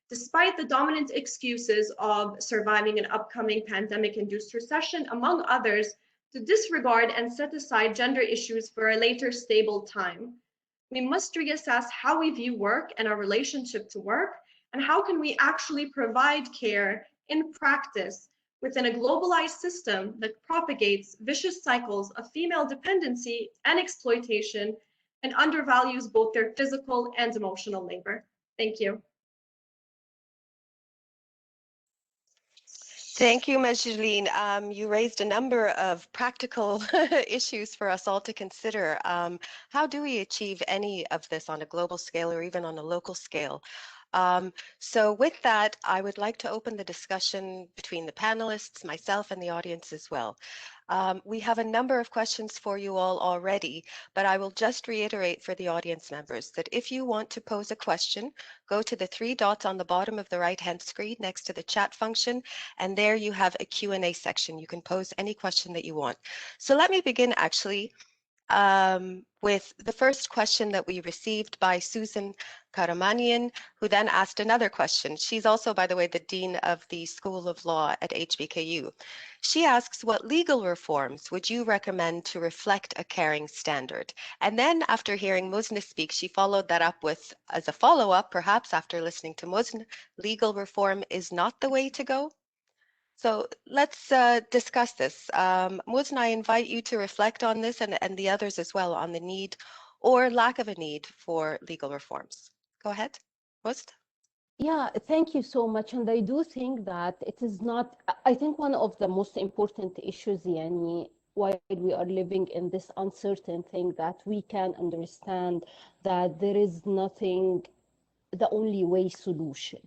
[SPEAKER 5] Despite the dominant excuses of surviving an upcoming pandemic-induced recession, among others, to disregard and set aside gender issues for a later stable time. We must reassess how we view work and our relationship to work, and how can we actually provide care in practice within a globalized system that propagates vicious cycles of female dependency and exploitation and undervalues both their physical and emotional labor. Thank you.
[SPEAKER 1] Thank you, Majleen. You raised a number of practical issues for us all to consider. How do we achieve any of this on a global scale or even on a local scale? So with that, I would like to open the discussion between the panelists, myself, and the audience as well. We have a number of questions for you all already, but I will just reiterate for the audience members that if you want to pose a question, go to the three dots on the bottom of the right-hand screen next to the chat function, and there you have a Q&A section. You can pose any question that you want. So let me begin actually with the first question that we received by Susan Karamanian, who then asked another question. She's also, by the way, the Dean of the School of Law at HBKU. She asks, what legal reforms would you recommend to reflect a caring standard? And then after hearing Muzna speak, she followed that up with, as a follow-up, perhaps after listening to Muzna, legal reform is not the way to go. So let's discuss this. Muzna, I invite you to reflect on this and the others as well on the need or lack of a need for legal reforms. Go ahead, Muzna.
[SPEAKER 3] Yeah, thank you so much. And I do think that it is not, I think one of the most important issues, Yani, while we are living in this uncertain thing, that we can understand that there is nothing the only way solution.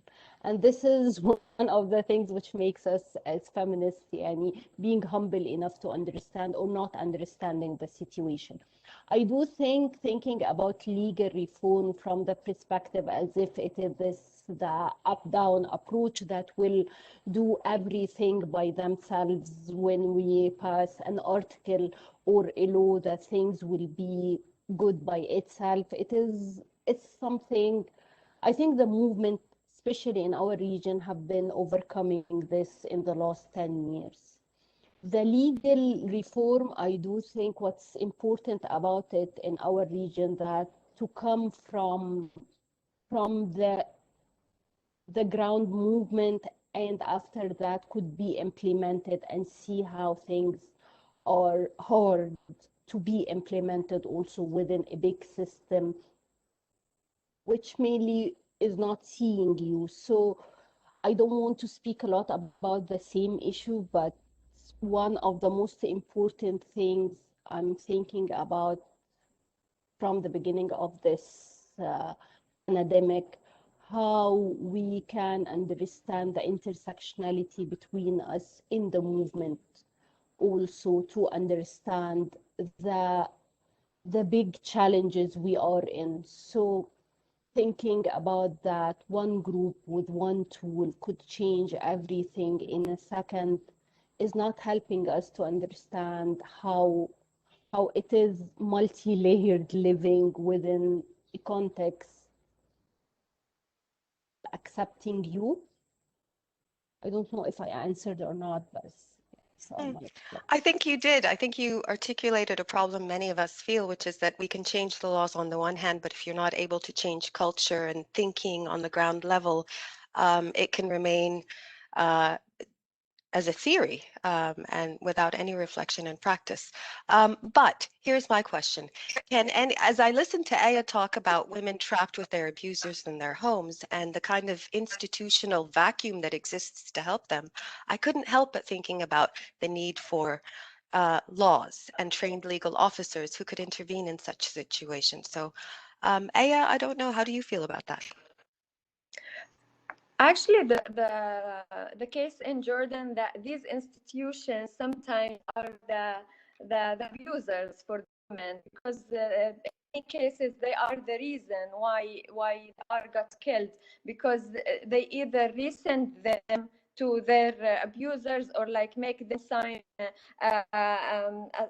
[SPEAKER 3] And this is one of the things which makes us as feminists, yani, being humble enough to understand or not understanding the situation. I do think thinking about legal reform from the perspective as if it is the up-down approach that will do everything by themselves when we pass an article or a law that things will be good by itself. It's something, I think the movement, especially in our region, have been overcoming this in the last 10 years. The legal reform, I do think what's important about it in our region that to come from the ground movement, and after that could be implemented and see how things are hard to be implemented also within a big system which mainly is not seeing you. So I don't want to speak a lot about the same issue, but one of the most important things I'm thinking about from the beginning of this pandemic, how we can understand the intersectionality between us in the movement, also to understand the big challenges we are in. So thinking about that one group with one tool could change everything in a second is not helping us to understand how it is multi-layered living within a context accepting you. I don't know if I answered or not, but That's my reflection.
[SPEAKER 1] I think you did. I think you articulated a problem many of us feel, which is that we can change the laws on the one hand, but if you're not able to change culture and thinking on the ground level, it can remain as a theory and without any reflection and practice. But here's my question. As I listened to Aya talk about women trapped with their abusers in their homes and the kind of institutional vacuum that exists to help them, I couldn't help but thinking about the need for laws and trained legal officers who could intervene in such situations. So Aya, I don't know, how do you feel about that?
[SPEAKER 4] Actually, the case in Jordan, that these institutions sometimes are the abusers for women, because in many cases they are the reason why are got killed, because they either resend them to their abusers or like make them sign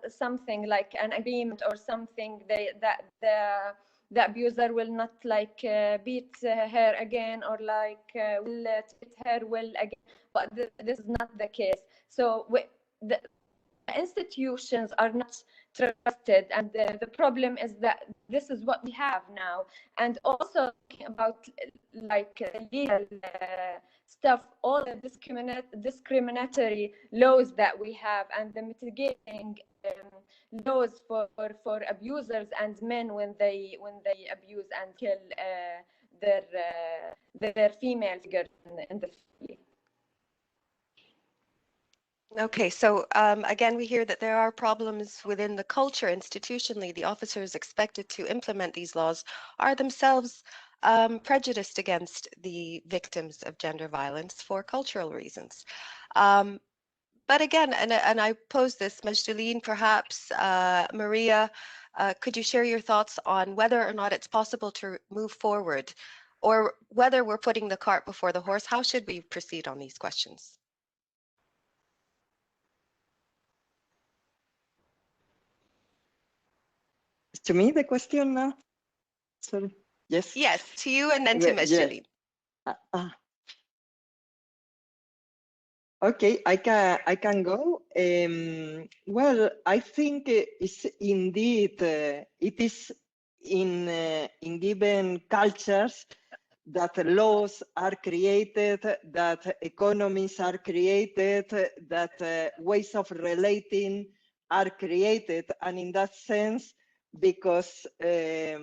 [SPEAKER 4] something like an agreement or something that the abuser will not like beat her again or like will treat her well again. But this is not the case. So the institutions are not trusted, and the problem is that this is what we have now. And also thinking about like legal stuff, all the discriminatory laws that we have, and the mitigating laws for abusers and men when they abuse and kill their female figure in the family.
[SPEAKER 1] Okay, so again, we hear that there are problems within the culture. Institutionally, the officers expected to implement these laws are themselves prejudiced against the victims of gender violence for cultural reasons. But again, and I pose this, Majdaleen, perhaps, Maria, could you share your thoughts on whether or not it's possible to move forward, or whether we're putting the cart before the horse? How should we proceed on these questions?
[SPEAKER 2] To me, the question now? Sorry. Yes.
[SPEAKER 1] Yes, to you and then to Majdaleen.
[SPEAKER 2] Yes. Okay, I can go. Well, I think it's indeed it is in given cultures that laws are created, that economies are created, that ways of relating are created, and in that sense, because we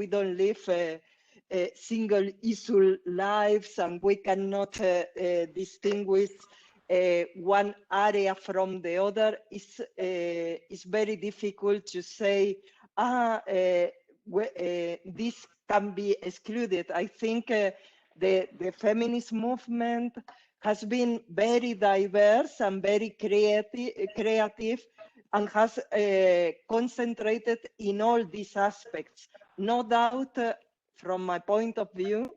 [SPEAKER 2] don't live single issue lives, and we cannot distinguish one area from the other. It's very difficult to say, this can be excluded. I think the feminist movement has been very diverse and very creative and has concentrated in all these aspects. No doubt, from my point of view,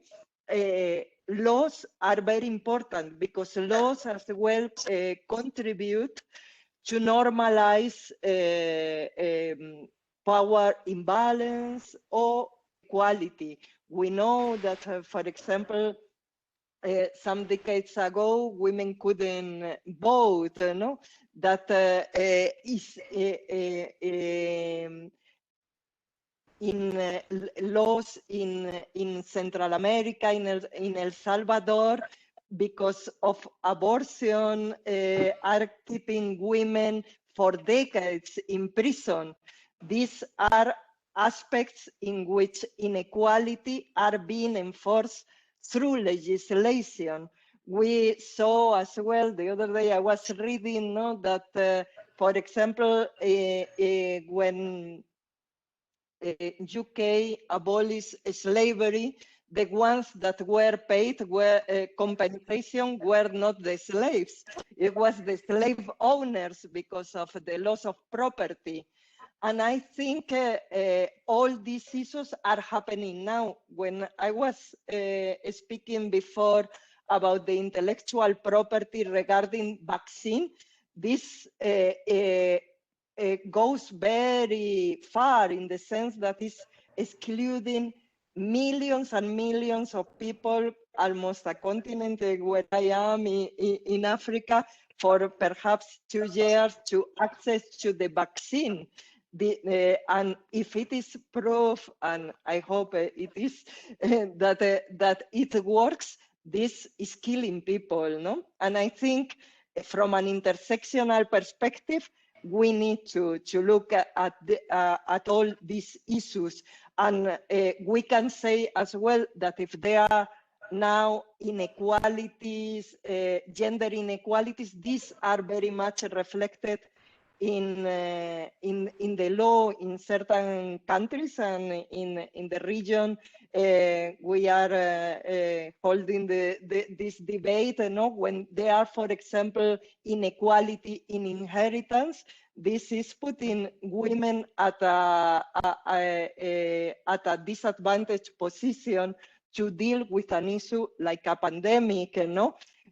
[SPEAKER 2] laws are very important, because laws as well contribute to normalize power imbalance or equality. We know that, for example, some decades ago, women couldn't vote. No, that is in laws in Central America, in El Salvador, because of abortion, are keeping women for decades in prison. These are aspects in which inequality are being enforced through legislation. We saw as well, the other day I was reading, that, for example, when UK abolished slavery, the ones that were paid compensation were not the slaves. It was the slave owners, because of the loss of property. And I think all these issues are happening now. When I was speaking before about the intellectual property regarding vaccine, this goes very far, in the sense that it's excluding millions and millions of people almost a continent where I am in Africa for perhaps 2 years to access to the vaccine. And if it is proof, and I hope it is, that it works, this is killing people, no? And I think from an intersectional perspective, we need to look at all these issues. And we can say as well that if there are now inequalities, gender inequalities, these are very much reflected in the law in certain countries and in the region. We are holding this debate, when there are, for example, inequality in inheritance. This is putting women at a disadvantaged position to deal with an issue like a pandemic,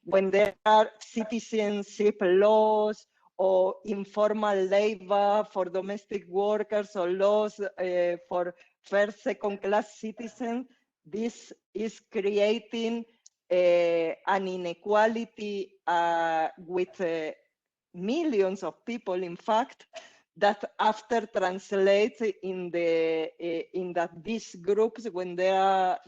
[SPEAKER 2] when there are citizenship laws or informal labor for domestic workers or laws for first, second-class citizens. This is creating an inequality with millions of people, in fact, that after translates in that these groups, when there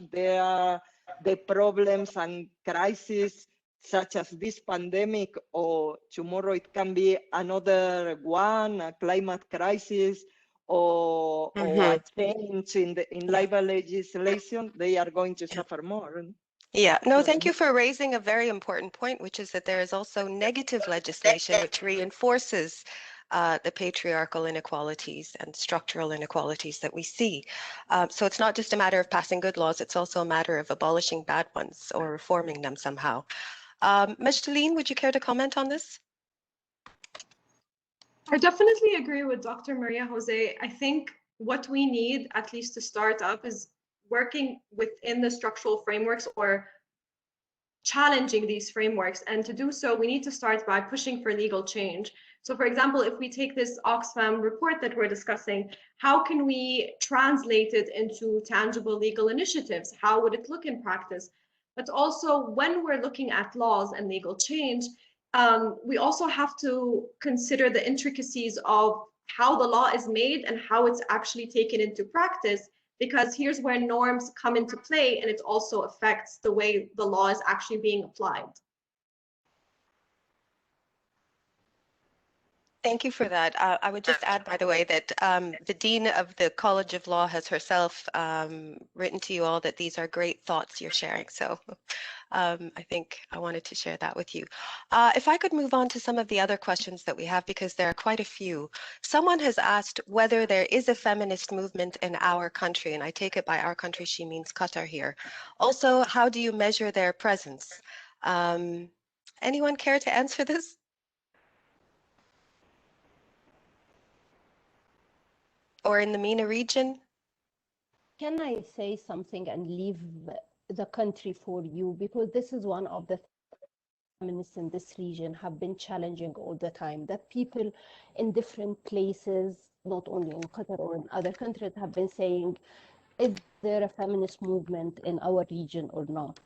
[SPEAKER 2] are the problems and crises such as this pandemic, or tomorrow it can be another one, a climate crisis, or a change in labor legislation, they are going to suffer more.
[SPEAKER 1] Yeah, no, thank you for raising a very important point, which is that there is also negative legislation which reinforces the patriarchal inequalities and structural inequalities that we see. So it's not just a matter of passing good laws, it's also a matter of abolishing bad ones or reforming them somehow. Majdaleen, would you care to comment on this?
[SPEAKER 5] I definitely agree with Dr. Maria Jose. I think what we need, at least to start up, is working within the structural frameworks or challenging these frameworks. And to do so, we need to start by pushing for legal change. So for example, if we take this Oxfam report that we're discussing, how can we translate it into tangible legal initiatives? How would it look in practice? But also, when we're looking at laws and legal change, we also have to consider the intricacies of how the law is made and how it's actually taken into practice, because here's where norms come into play, and it also affects the way the law is actually being applied.
[SPEAKER 1] Thank you for that. I would just add, by the way, that the Dean of the College of Law has herself written to you all that these are great thoughts you're sharing. So I think I wanted to share that with you. If I could move on to some of the other questions that we have, because there are quite a few. Someone has asked whether there is a feminist movement in our country, and I take it by our country, she means Qatar here. Also, how do you measure their presence? Anyone care to answer this? Or in the MENA region?
[SPEAKER 3] Can I say something and leave the country for you? Because this is one of the feminists in this region have been challenging all the time, that people in different places, not only in Qatar or in other countries, have been saying, is there a feminist movement in our region or not?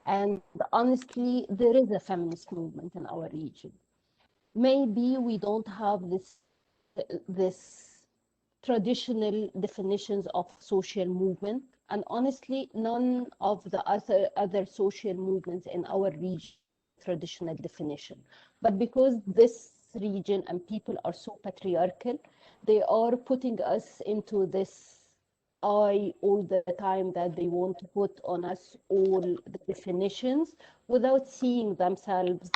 [SPEAKER 3] And honestly, there is a feminist movement in our region. Maybe we don't have this traditional definitions of social movement, and honestly, none of the other social movements in our region traditional definition. But because this region and people are so patriarchal, they are putting us into this eye all the time that they want to put on us all the definitions without seeing themselves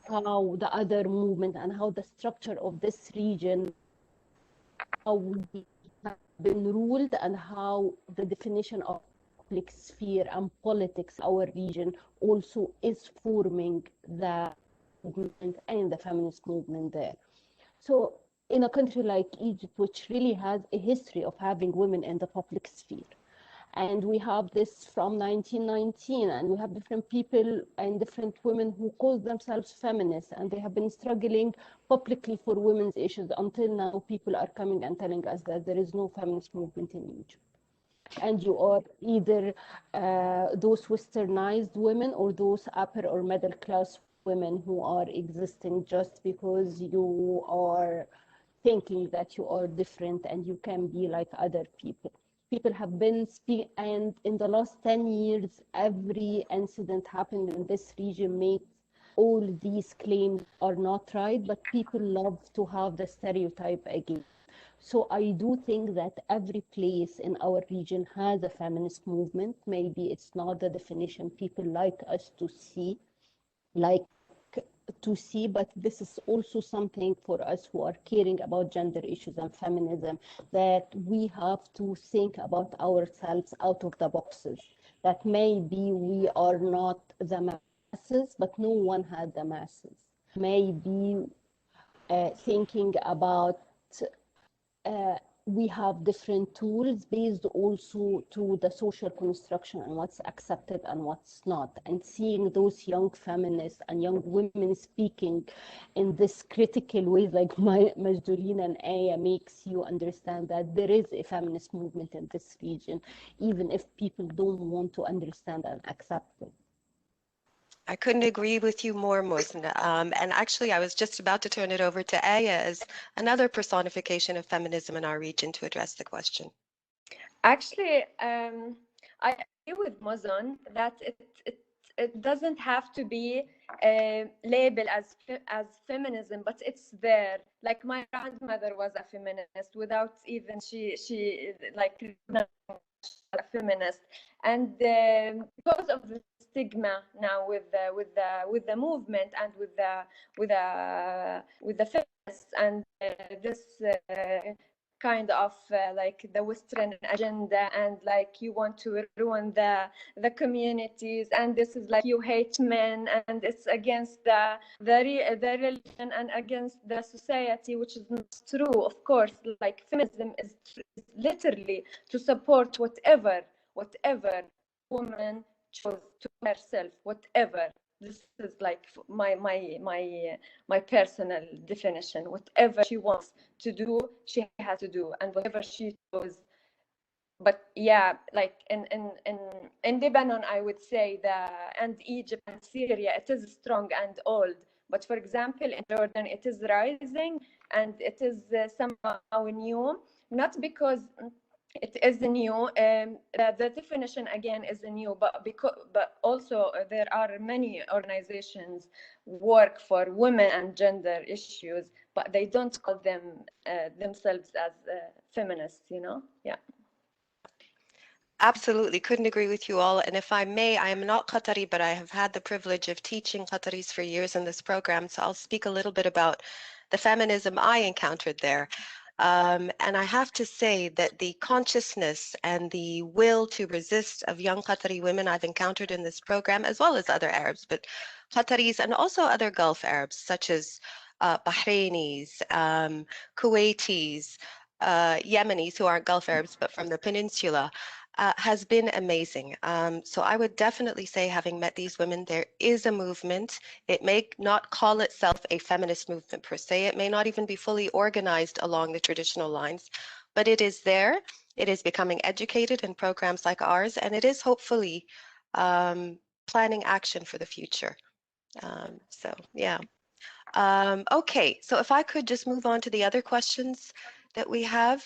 [SPEAKER 3] how the other movement and how the structure of this region, how we have been ruled, and how the definition of public sphere and politics, our region, also is forming the movement and the feminist movement there. So in a country like Egypt, which really has a history of having women in the public sphere, and we have this from 1919, and we have different people and different women who call themselves feminists, and they have been struggling publicly for women's issues until now people are coming and telling us that there is no feminist movement in Egypt. and you are either those westernized women or those upper or middle class women who are existing just because you are thinking that you are different and you can be like other people. People have been speaking, and in the last 10 years, every incident happened in this region makes all these claims are not right, but people love to have the stereotype again. So I do think that every place in our region has a feminist movement. Maybe it's not the definition people like us to see, like but this is also something for us who are caring about gender issues and feminism, that we have to think about ourselves out of the boxes. That maybe we are not the masses, but no one had the masses. Maybe thinking about we have different tools based also to the social construction and what's accepted and what's not. And seeing those young feminists and young women speaking in this critical way, like Majdoulin and Aya, makes you understand that there is a feminist movement in this region, even if people don't want to understand and accept it.
[SPEAKER 1] I couldn't agree with you more, Mohsen. And actually, I was just about to turn it over to Aya as another personification of feminism in our region to address the question.
[SPEAKER 4] Actually, I agree with Mohsen that it doesn't have to be labeled as feminism, but it's there. Like my grandmother was a feminist without even she like a feminist, and because of the stigma now with the movement and with the feminists and this kind of like the Western agenda, and like you want to ruin the communities, and this is like you hate men, and it's against the religion and against the society, which is not true. Of course, like feminism is literally to support whatever woman chose to herself, whatever. This is like my personal definition. Whatever she wants to do, she has to do, and whatever she chose. But yeah, like in Lebanon, I would say and Egypt and Syria, it is strong and old. But for example, in Jordan, it is rising and it is somehow new, not because it is new. The definition again is new, but also there are many organizations work for women and gender issues, but they don't call them themselves as feminists. Yeah.
[SPEAKER 1] Absolutely, couldn't agree with you all. And if I may, I am not Qatari, but I have had the privilege of teaching Qataris for years in this program. So I'll speak a little bit about the feminism I encountered there. And I have to say that the consciousness and the will to resist of young Qatari women I've encountered in this program, as well as other Arabs, but Qataris and also other Gulf Arabs, such as Bahrainis, Kuwaitis, Yemenis, who aren't Gulf Arabs, but from the peninsula, has been amazing. So I would definitely say, having met these women, there is a movement. It may not call itself a feminist movement per se. It may not even be fully organized along the traditional lines, but it is there. It is becoming educated in programs like ours, and it is hopefully planning action for the future. So yeah. Okay, so if I could just move on to the other questions that we have.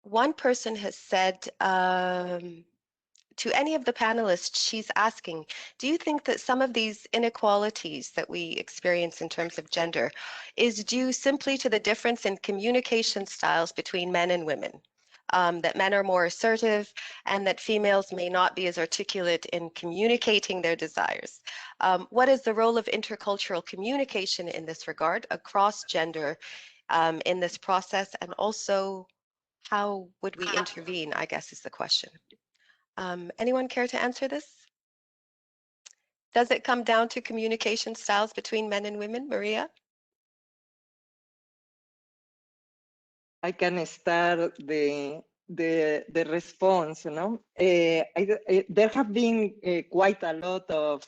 [SPEAKER 1] One person has said to any of the panelists, she's asking, do you think that some of these inequalities that we experience in terms of gender is due simply to the difference in communication styles between men and women? That men are more assertive and that females may not be as articulate in communicating their desires. What is the role of intercultural communication in this regard across gender in this process, and also how would we intervene, I guess is the question. Anyone care to answer this? Does it come down to communication styles between men and women, Maria?
[SPEAKER 2] I can start the response. There have been quite a lot of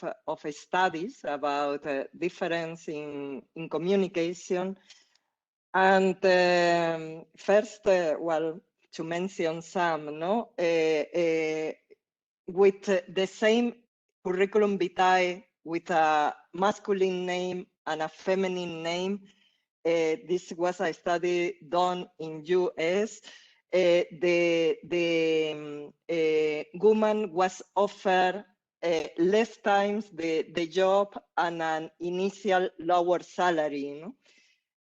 [SPEAKER 2] studies about difference in communication. And first, well, to mention some, no? With the same curriculum vitae, with a masculine name and a feminine name. This was a study done in US. The woman was offered less times the job and an initial lower salary. You know?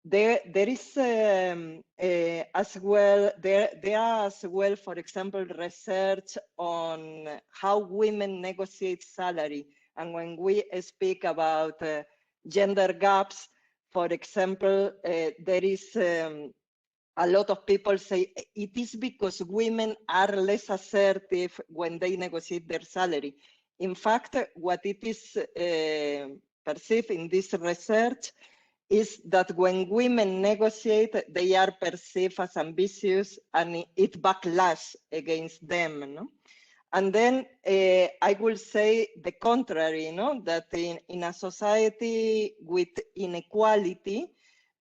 [SPEAKER 2] There is as well, there are as well, for example, research on how women negotiate salary. And when we speak about gender gaps, for example, there is a lot of people say it is because women are less assertive when they negotiate their salary. In fact, what it is perceived in this research is that when women negotiate, they are perceived as ambitious and it backlash against them. No? And then I will say the contrary, that in a society with inequality,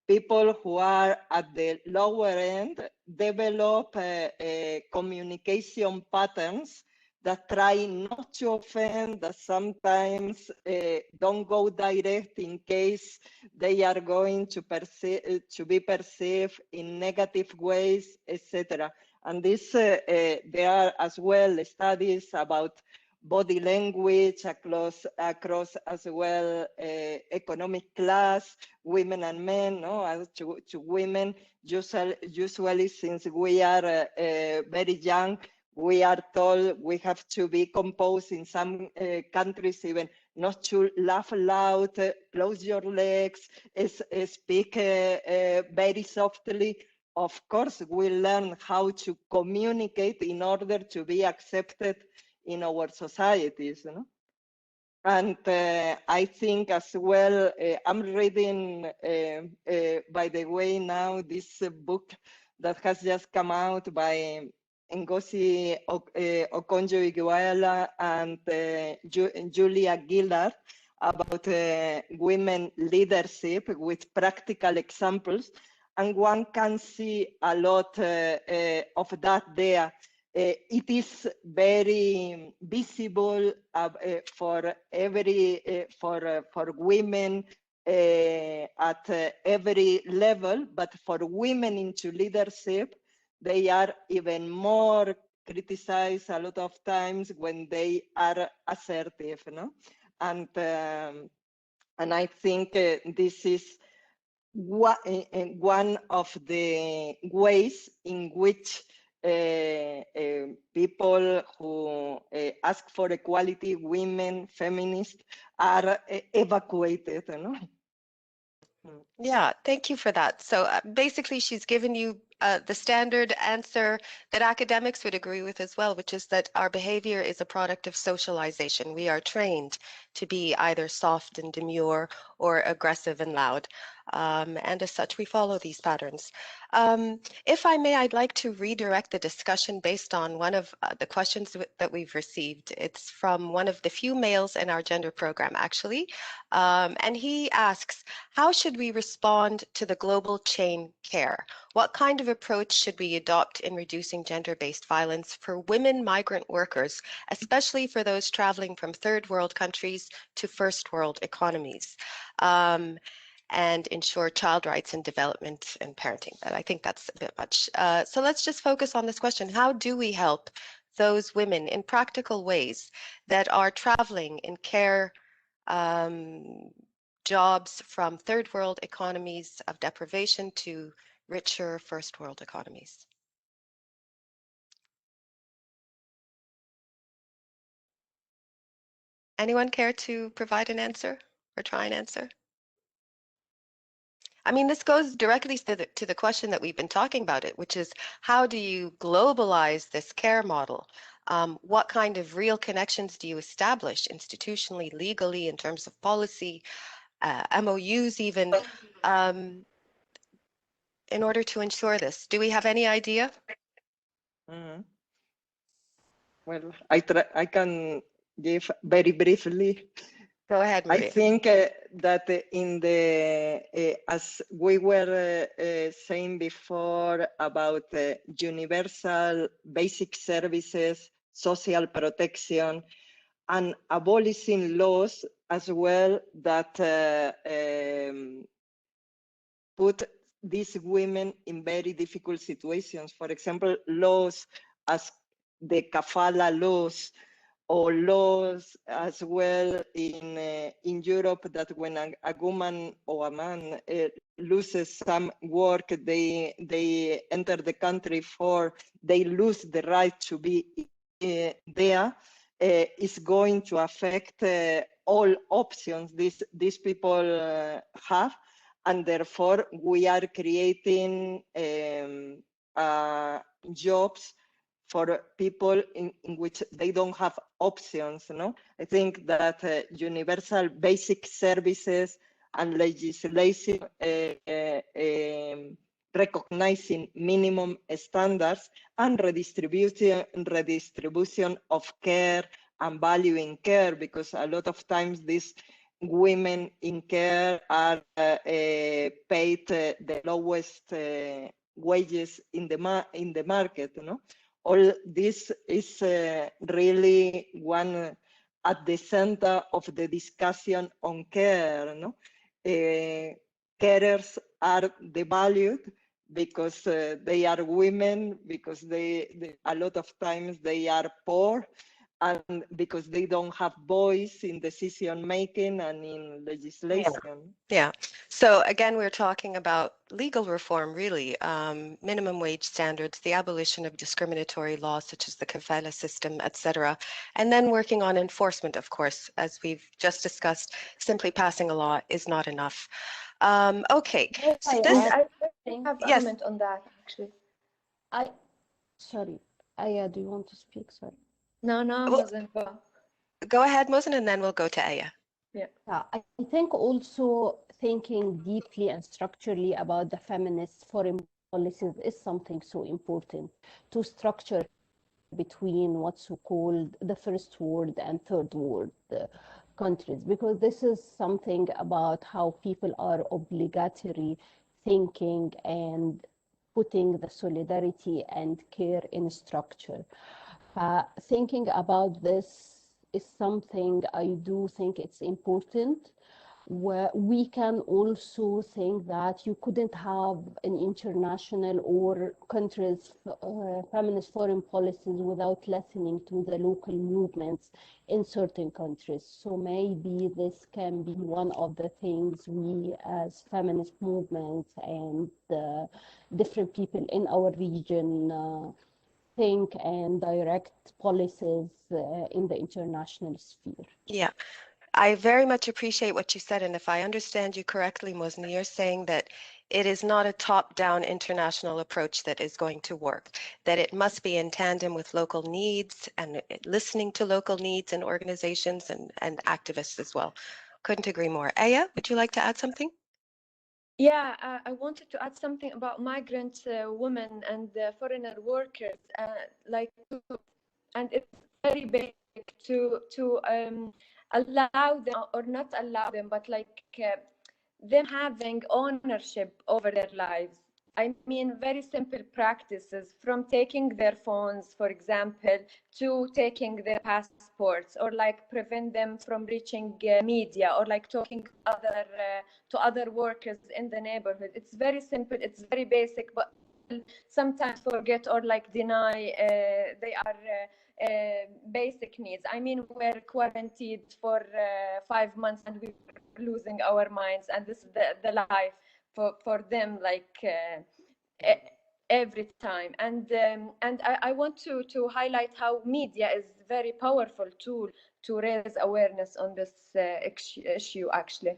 [SPEAKER 2] people who are at the lower end develop communication patterns that try not to offend, that sometimes don't go direct in case they are going to be perceived in negative ways, etc. And this, there are as well studies about body language across as well economic class, women and men. No, as to women, usually since we are very young, we are told we have to be composed in some countries, even not to laugh loud, close your legs, speak very softly. Of course, we learn how to communicate in order to be accepted in our societies. You know? And I think as well, I'm reading, by the way, now this book that has just come out by Ngozi Okonjo-Iweala and Julia Gillard about women leadership with practical examples. And one can see a lot of that there. It is very visible for every for women at every level, but for women into leadership, they are even more criticized a lot of times when they are assertive, no? And I think this is one of the ways in which people who ask for equality, women, feminists, are evacuated. You know?
[SPEAKER 1] Yeah, thank you for that. So basically, she's given you the standard answer that academics would agree with as well, which is that our behavior is a product of socialization. We are trained to be either soft and demure or aggressive and loud. And as such, we follow these patterns. If I may, I'd like to redirect the discussion based on one of the questions that we've received. It's from one of the few males in our gender program, actually. And he asks, how should we respond to the global chain care? What kind of approach should we adopt in reducing gender-based violence for women migrant workers, especially for those traveling from third world countries to first world economies? And ensure child rights and development and parenting. But I think that's a bit much. So let's just focus on this question. How do we help those women in practical ways that are traveling in care jobs from third world economies of deprivation to richer first world economies? Anyone care to provide an answer or try an answer? I mean, this goes directly to the question that we've been talking about, which is how do you globalize this care model? What kind of real connections do you establish institutionally, legally, in terms of policy, MOUs even, in order to ensure this? Do we have any idea?
[SPEAKER 2] Mm-hmm. Well, I can give very briefly.
[SPEAKER 1] Go ahead,
[SPEAKER 2] I
[SPEAKER 1] Maria.
[SPEAKER 2] think that in the, as we were saying before about universal basic services, social protection, and abolishing laws as well that put these women in very difficult situations. For example, laws as the kafala laws, or laws as well in Europe that when a woman or a man loses some work, they enter the country for, they lose the right to be there, is going to affect all options these people have, and therefore we are creating jobs for people in which they don't have options. No, I think that universal basic services and legislation recognizing minimum standards and redistribution of care and valuing care, because a lot of times these women in care are paid the lowest wages in the market. No, all this is really one at the center of the discussion on care. No, carers are devalued because they are women, because they a lot of times they are poor, and because they don't have voice in decision making and in legislation.
[SPEAKER 1] Yeah. So again, we're talking about legal reform, really, minimum wage standards, the abolition of discriminatory laws such as the kafala system, etc., and then working on enforcement, of course, as we've just discussed. Simply passing a law is not enough. Okay. So
[SPEAKER 3] I
[SPEAKER 1] this,
[SPEAKER 3] add
[SPEAKER 4] I have a
[SPEAKER 1] yes.
[SPEAKER 4] comment on that, actually.
[SPEAKER 3] Sorry, Aya, do you want to speak? Sorry.
[SPEAKER 4] No,
[SPEAKER 1] Well,
[SPEAKER 4] Mozinba.
[SPEAKER 1] go ahead, Mosin, and then we'll go to Aya.
[SPEAKER 3] Yeah, I think also thinking deeply and structurally about the feminist foreign policies is something so important to structure between what's so called the first world and third world countries, because this is something about how people are obligatory thinking and putting the solidarity and care in structure. Thinking about this is something I do think it's important. Where we can also think that you couldn't have an international or countries' feminist foreign policies without listening to the local movements in certain countries. So maybe this can be one of the things we as feminist movements and different people in our region think and direct policies in the international sphere.
[SPEAKER 1] Yeah. I very much appreciate what you said, and if I understand you correctly, Mosni, you're saying that it is not a top-down international approach that is going to work, that it must be in tandem with local needs and listening to local needs and organizations and activists as well. Couldn't agree more. Aya, would you like to add something?
[SPEAKER 4] Yeah, I wanted to add something about migrant women and foreigner workers. And it's very basic to allow them, or not allow them, but like them having ownership over their lives. I mean, very simple practices, from taking their phones, for example, to taking their passports, or like prevent them from reaching media, or like talking to other workers in the neighborhood. It's very simple, it's very basic, but sometimes forget or like deny they are basic needs. I mean, we're quarantined for 5 months and we're losing our minds, and this is the life for them, like every time. And I want to highlight how media is very powerful tool to raise awareness on this issue, actually.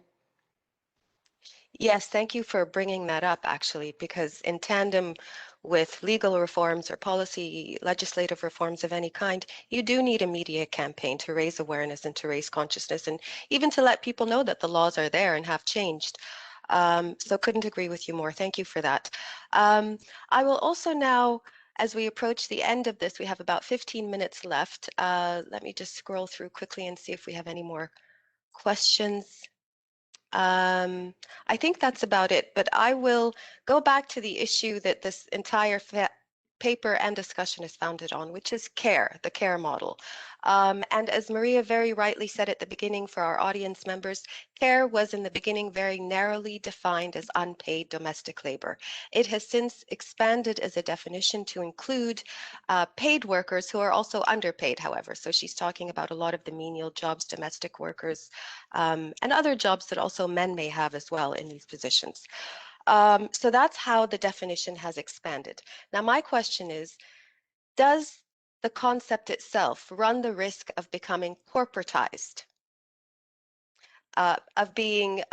[SPEAKER 1] Yes, thank you for bringing that up, actually, because in tandem with legal reforms or policy legislative reforms of any kind, you do need a media campaign to raise awareness and to raise consciousness, and even to let people know that the laws are there and have changed. So couldn't agree with you more. Thank you for that. I will also now, as we approach the end of this, we have about 15 minutes left. Let me just scroll through quickly and see if we have any more questions? I think that's about it, but I will go back to the issue that this entire paper and discussion is founded on, which is care, the care model. And as Maria very rightly said at the beginning for our audience members, care was in the beginning very narrowly defined as unpaid domestic labor. It has since expanded as a definition to include paid workers who are also underpaid, however. So she's talking about a lot of the menial jobs, domestic workers, and other jobs that also men may have as well in these positions. So that's how the definition has expanded. Now, my question is, does the concept itself run the risk of becoming corporatized, of being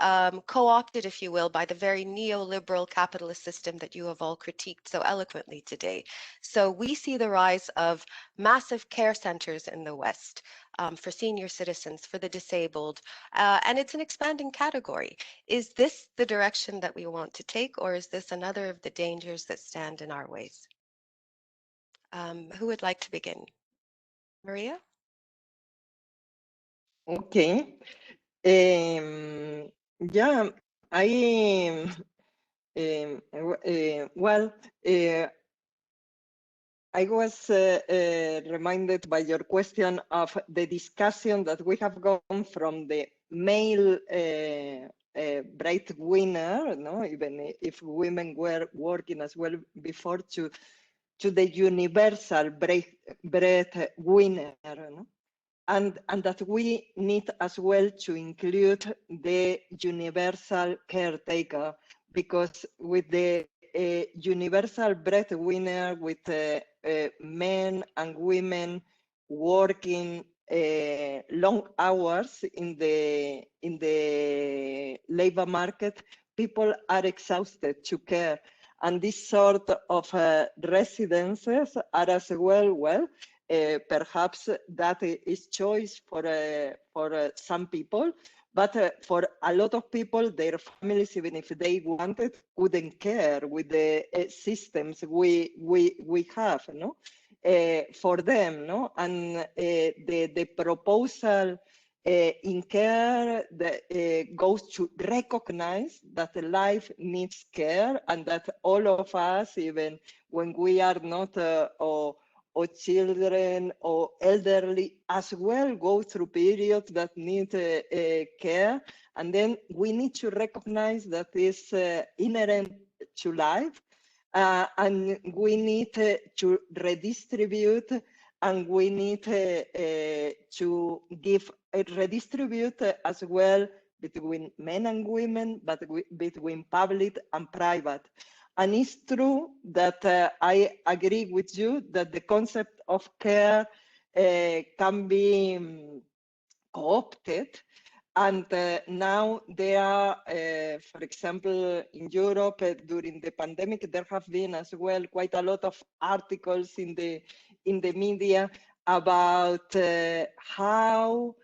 [SPEAKER 1] co-opted, if you will, by the very neoliberal capitalist system that you have all critiqued so eloquently today? So we see the rise of massive care centers in the West for senior citizens, for the disabled, and it's an expanding category. Is this the direction that we want to take, or is this another of the dangers that stand in our ways? Who would like to begin? Maria?
[SPEAKER 2] Okay. Yeah, well, I was reminded by your question of the discussion that we have gone from the male breadwinner, no, even if women were working as well before, to the universal breadwinner, no? And that we need as well to include the universal caretaker, because with the universal breadwinner, with men and women working long hours in the labor market, people are exhausted to care. And this sort of residences are as well, perhaps that is choice for some people, but for a lot of people, their families, even if they wanted, couldn't care with the systems we have, no, for them, no. And the proposal in care that goes to recognize that life needs care, and that all of us, even when we are not or children or elderly as well, go through periods that need care. And then we need to recognize that is inherent to life, and we need to redistribute, and we need to give redistribute as well between men and women, but between public and private. And it's true that I agree with you that the concept of care can be co-opted. And now there are, for example, in Europe during the pandemic, there have been as well quite a lot of articles in the media about how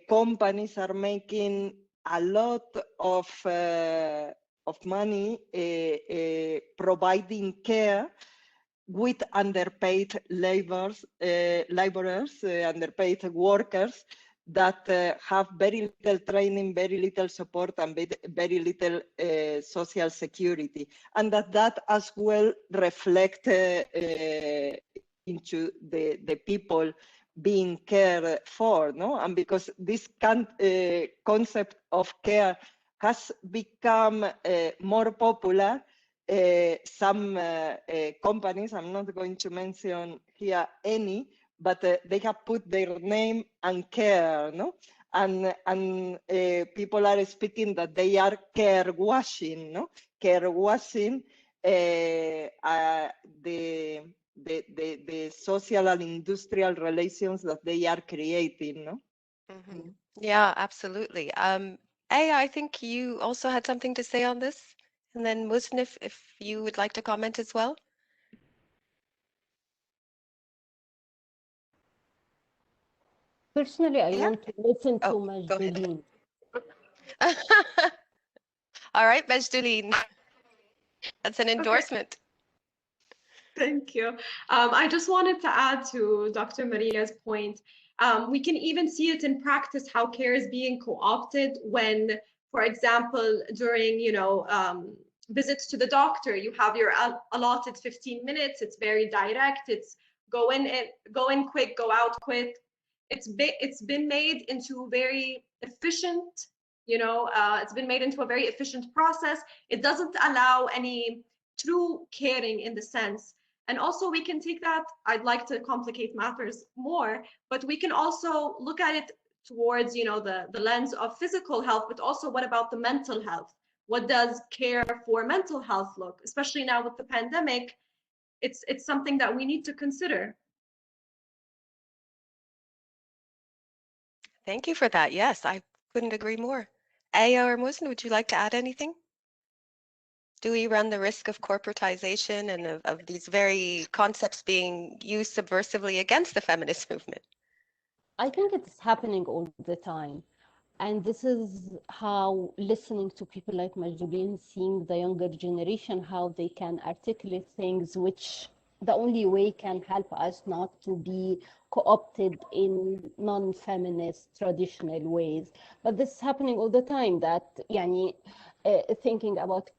[SPEAKER 2] companies are making a lot of money providing care with underpaid laborers, underpaid workers that have very little training, very little support, and very little social security, and that as well reflect into the people being cared for, no? And because this concept of care has become more popular, some companies, I'm not going to mention here any, but they have put their name and care, no? And people are speaking that they are care washing, no? Care washing the social and industrial relations that they are creating, no?
[SPEAKER 1] Mm-hmm. Yeah, absolutely. Aya, I think you also had something to say on this, and then Musnif, if you would like to comment as well.
[SPEAKER 3] Personally, I
[SPEAKER 1] Yeah.
[SPEAKER 3] want to listen to
[SPEAKER 1] Oh, go ahead.
[SPEAKER 3] Majduleen.
[SPEAKER 1] All right, Majduleen. That's an endorsement.
[SPEAKER 5] Thank you. I just wanted to add to Dr. Maria's point. We can even see it in practice, how care is being co-opted when, for example, during, visits to the doctor, you have your allotted 15 minutes. It's very direct. It's go in quick, go out quick. It's been made into very efficient, it's been made into a very efficient process. It doesn't allow any true caring in the sense. And also we can take that, I'd like to complicate matters more, but we can also look at it towards, the lens of physical health, but also what about the mental health? What does care for mental health look? Especially now with the pandemic, it's something that we need to consider.
[SPEAKER 1] Thank you for that. Yes, I couldn't agree more. Aya or Musin, would you like to add anything? Do we run the risk of corporatization and of these very concepts being used subversively against the feminist movement?
[SPEAKER 3] I think it's happening all the time. And this is how listening to people like Majdoulin, seeing the younger generation, how they can articulate things which the only way can help us not to be co-opted in non-feminist traditional ways. But this is happening all the time, that thinking about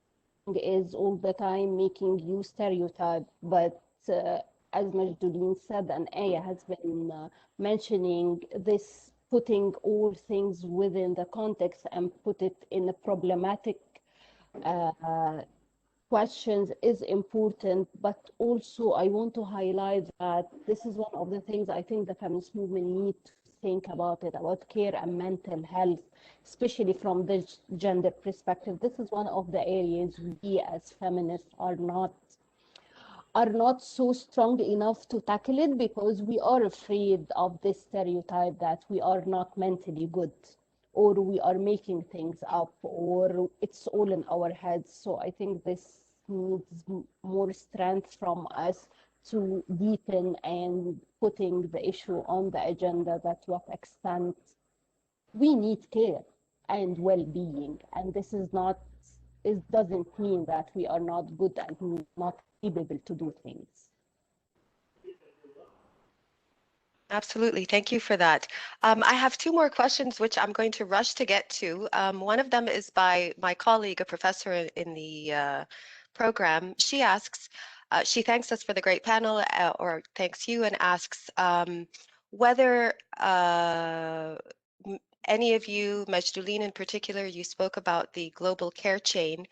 [SPEAKER 3] is all the time making you stereotype. But as Majdoulin said, and Aya has been mentioning, this putting all things within the context and put it in a problematic questions is important. But also I want to highlight that this is one of the things I think the feminist movement need to think about it, about care and mental health, especially from the gender perspective. This is one of the areas we as feminists are not so strong enough to tackle it, because we are afraid of this stereotype that we are not mentally good, or we are making things up, or it's all in our heads. So I think this needs more strength from us to deepen and putting the issue on the agenda, that what extent we need care and well-being. And this is not, it doesn't mean that we are not good and not able to do things.
[SPEAKER 1] Absolutely. Thank you for that. I have two more questions, which I'm going to rush to get to. One of them is by my colleague, a professor in the program. She asks, she thanks us for the great panel, or thanks you, and asks whether any of you, Majdoulin in particular, you spoke about the global care chain.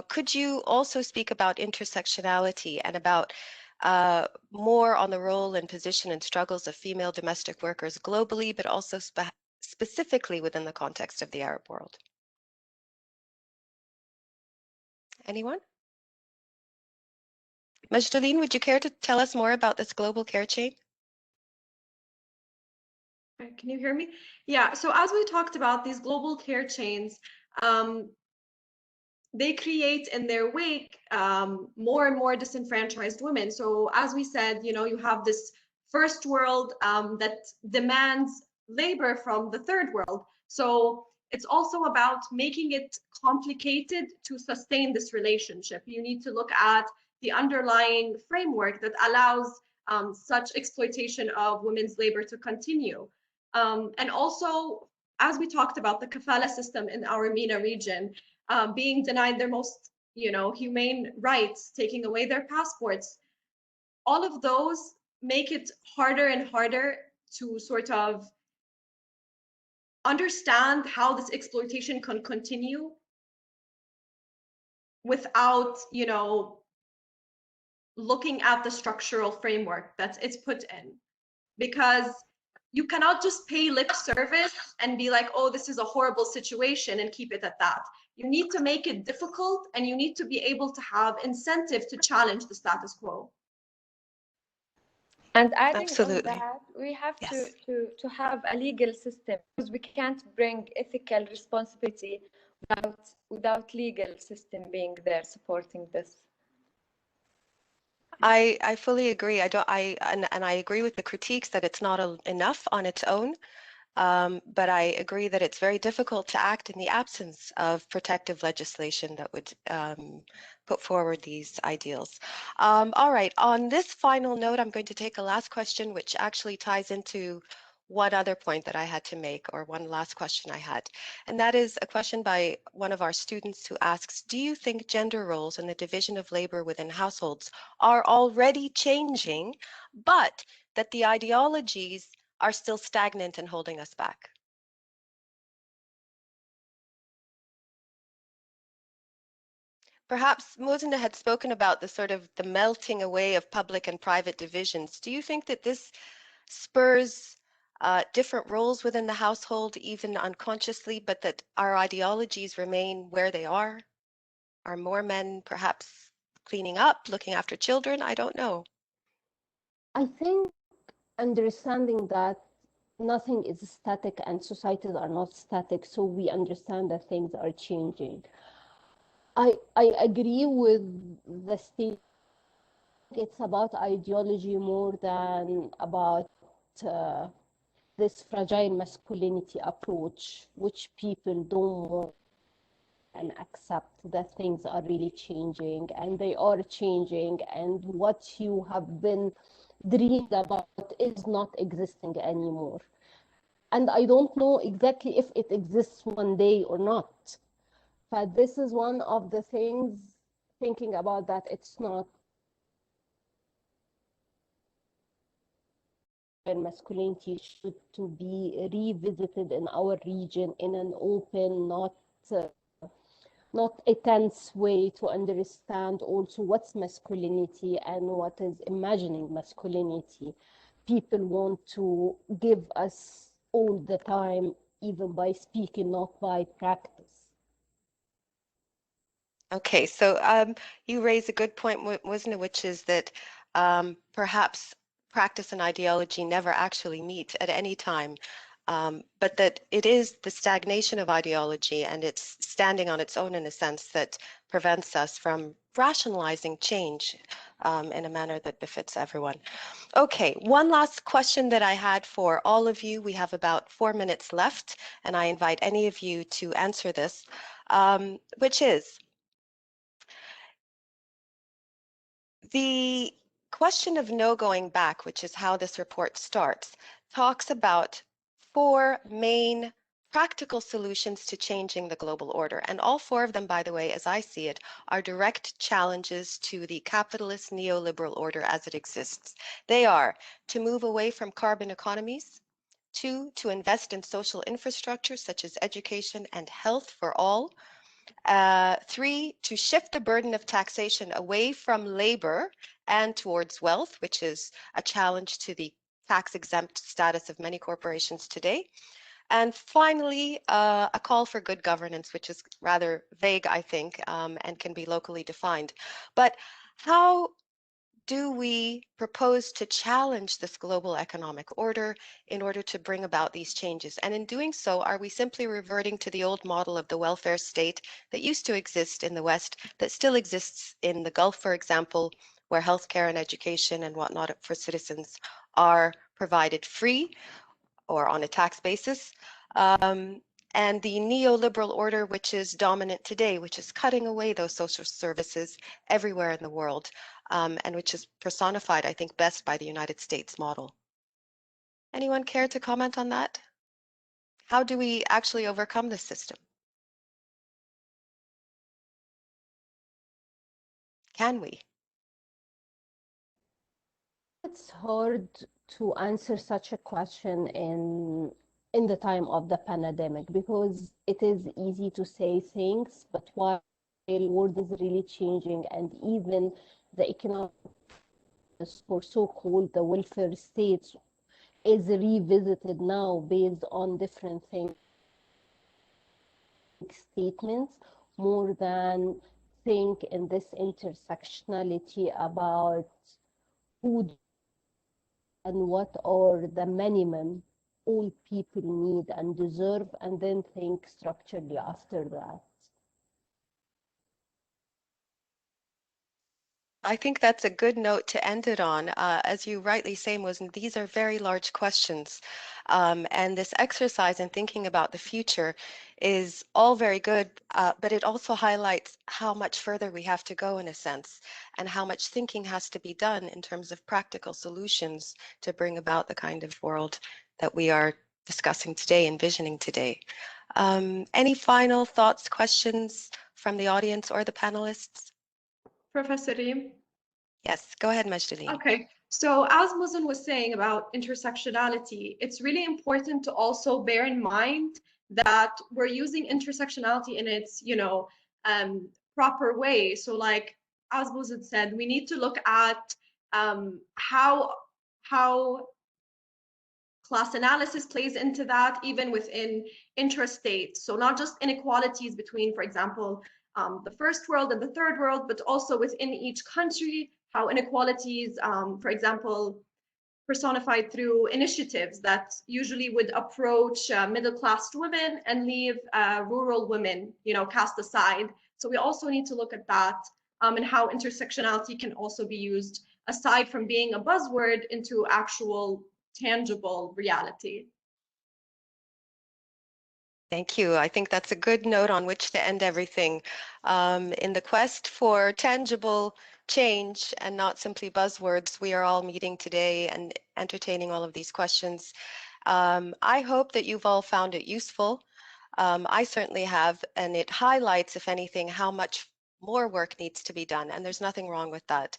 [SPEAKER 1] Could you also speak about intersectionality and about more on the role and position and struggles of female domestic workers globally, but also specifically within the context of the Arab world? Anyone? Majdoulin, would you care to tell us more about this global care chain?
[SPEAKER 5] Can you hear me? Yeah, so as we talked about these global care chains, they create in their wake more and more disenfranchised women. So as we said, you have this first world that demands labor from the third world. So it's also about making it complicated to sustain this relationship. You need to look at the underlying framework that allows such exploitation of women's labor to continue. And also, as we talked about the kafala system in our MENA region, being denied their most, humane rights, taking away their passports, all of those make it harder and harder to sort of understand how this exploitation can continue without, looking at the structural framework that it's put in. Because you cannot just pay lip service and be like, oh, this is a horrible situation, and keep it at that. You need to make it difficult, and you need to be able to have incentive to challenge the status quo.
[SPEAKER 4] And adding
[SPEAKER 1] Absolutely.
[SPEAKER 4] on that, we have
[SPEAKER 1] Yes.
[SPEAKER 4] to have a legal system, because we can't bring ethical responsibility without legal system being there supporting this.
[SPEAKER 1] I fully agree. And I agree with the critiques that it's not enough on its own. But I agree that it's very difficult to act in the absence of protective legislation that would put forward these ideals. All right, on this final note, I'm going to take a last question, which actually ties into one other point that I had to make, or one last question I had. And that is a question by one of our students who asks, do you think gender roles and the division of labor within households are already changing, but that the ideologies are still stagnant and holding us back? Perhaps Mosina had spoken about the sort of the melting away of public and private divisions. Do you think that this spurs different roles within the household, even unconsciously, but that our ideologies remain where they are? Are more men perhaps cleaning up, looking after children? I don't know.
[SPEAKER 3] I think understanding that nothing is static and societies are not static, so we understand that things are changing. I agree with the state. It's about ideology more than about uh, this fragile masculinity approach, which people don't want and accept that things are really changing, and they are changing, and what you have been dreamed about is not existing anymore. And I don't know exactly if it exists one day or not. But this is one of the things, thinking about that, it's not masculinity should to be revisited in our region in an open, uh, not a tense way, to understand also what's masculinity and what is imagining masculinity. People want to give us all the time, even by speaking, not by practice.
[SPEAKER 1] Okay, so you raise a good point, wasn't it, which is that perhaps practice and ideology never actually meet at any time, but that it is the stagnation of ideology and it's standing on its own in a sense that prevents us from rationalizing change in a manner that befits everyone. Okay, one last question that I had for all of you. We have about 4 minutes left, and I invite any of you to answer this, which is, the question of no going back, which is how this report starts, talks about 4 main practical solutions to changing the global order. And all 4 of them, by the way, as I see it, are direct challenges to the capitalist neoliberal order as it exists. They are to move away from carbon economies, 2, to invest in social infrastructure such as education and health for all, 3, to shift the burden of taxation away from labor and towards wealth, which is a challenge to the tax-exempt status of many corporations today. And finally, a call for good governance, which is rather vague, I think, and can be locally defined. But how do we propose to challenge this global economic order in order to bring about these changes? And in doing so, are we simply reverting to the old model of the welfare state that used to exist in the West, that still exists in the Gulf, for example, where healthcare and education and whatnot for citizens are provided free or on a tax basis? And the neoliberal order, which is dominant today, which is cutting away those social services everywhere in the world, and which is personified, I think, best by the United States model. Anyone care to comment on that? How do we actually overcome this system? Can we?
[SPEAKER 3] It's hard to answer such a question in the time of the pandemic, because it is easy to say things, but while the world is really changing, and even the economic for so-called the welfare states is revisited now based on different things, statements, more than think in this intersectionality about who and what are the minimum all people need and deserve, and then think structurally after that.
[SPEAKER 1] I think that's a good note to end it on. As you rightly say, Mosin, these are very large questions. And this exercise in thinking about the future is all very good, but it also highlights how much further we have to go in a sense, and how much thinking has to be done in terms of practical solutions to bring about the kind of world that we are discussing today, envisioning today. Any final thoughts, questions from the audience or the panelists?
[SPEAKER 5] Professor Reem?
[SPEAKER 1] Yes, go ahead, Majdaleen.
[SPEAKER 5] Okay, so as Mosin was saying about intersectionality, it's really important to also bear in mind that we're using intersectionality in its, proper way. So like, as Mosin said, we need to look at how class analysis plays into that, even within intrastate. So not just inequalities between, for example, the first world and the third world, but also within each country, how inequalities, for example, personified through initiatives that usually would approach middle-class women and leave rural women, cast aside. So we also need to look at that and how intersectionality can also be used aside from being a buzzword into actual tangible reality.
[SPEAKER 1] Thank you. I think that's a good note on which to end everything. In the quest for tangible change and not simply buzzwords, we are all meeting today and entertaining all of these questions. I hope that you've all found it useful. I certainly have, and it highlights, if anything, how much more work needs to be done, and there's nothing wrong with that.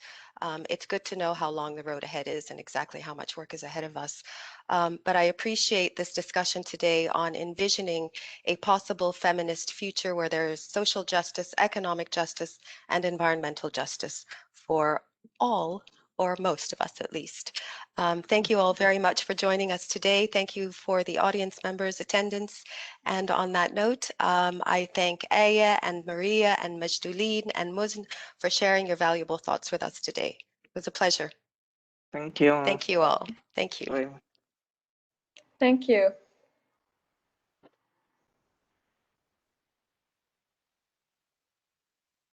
[SPEAKER 1] It's good to know how long the road ahead is and exactly how much work is ahead of us. But I appreciate this discussion today on envisioning a possible feminist future where there is social justice, economic justice, and environmental justice for all, or most of us at least. Thank you all very much for joining us today. Thank you for the audience members' attendance. And on that note, I thank Aya and Maria and Majduleen and Mosin for sharing your valuable thoughts with us today. It was a pleasure.
[SPEAKER 2] Thank you.
[SPEAKER 1] Thank you all. Thank you.
[SPEAKER 2] Bye.
[SPEAKER 4] Thank you.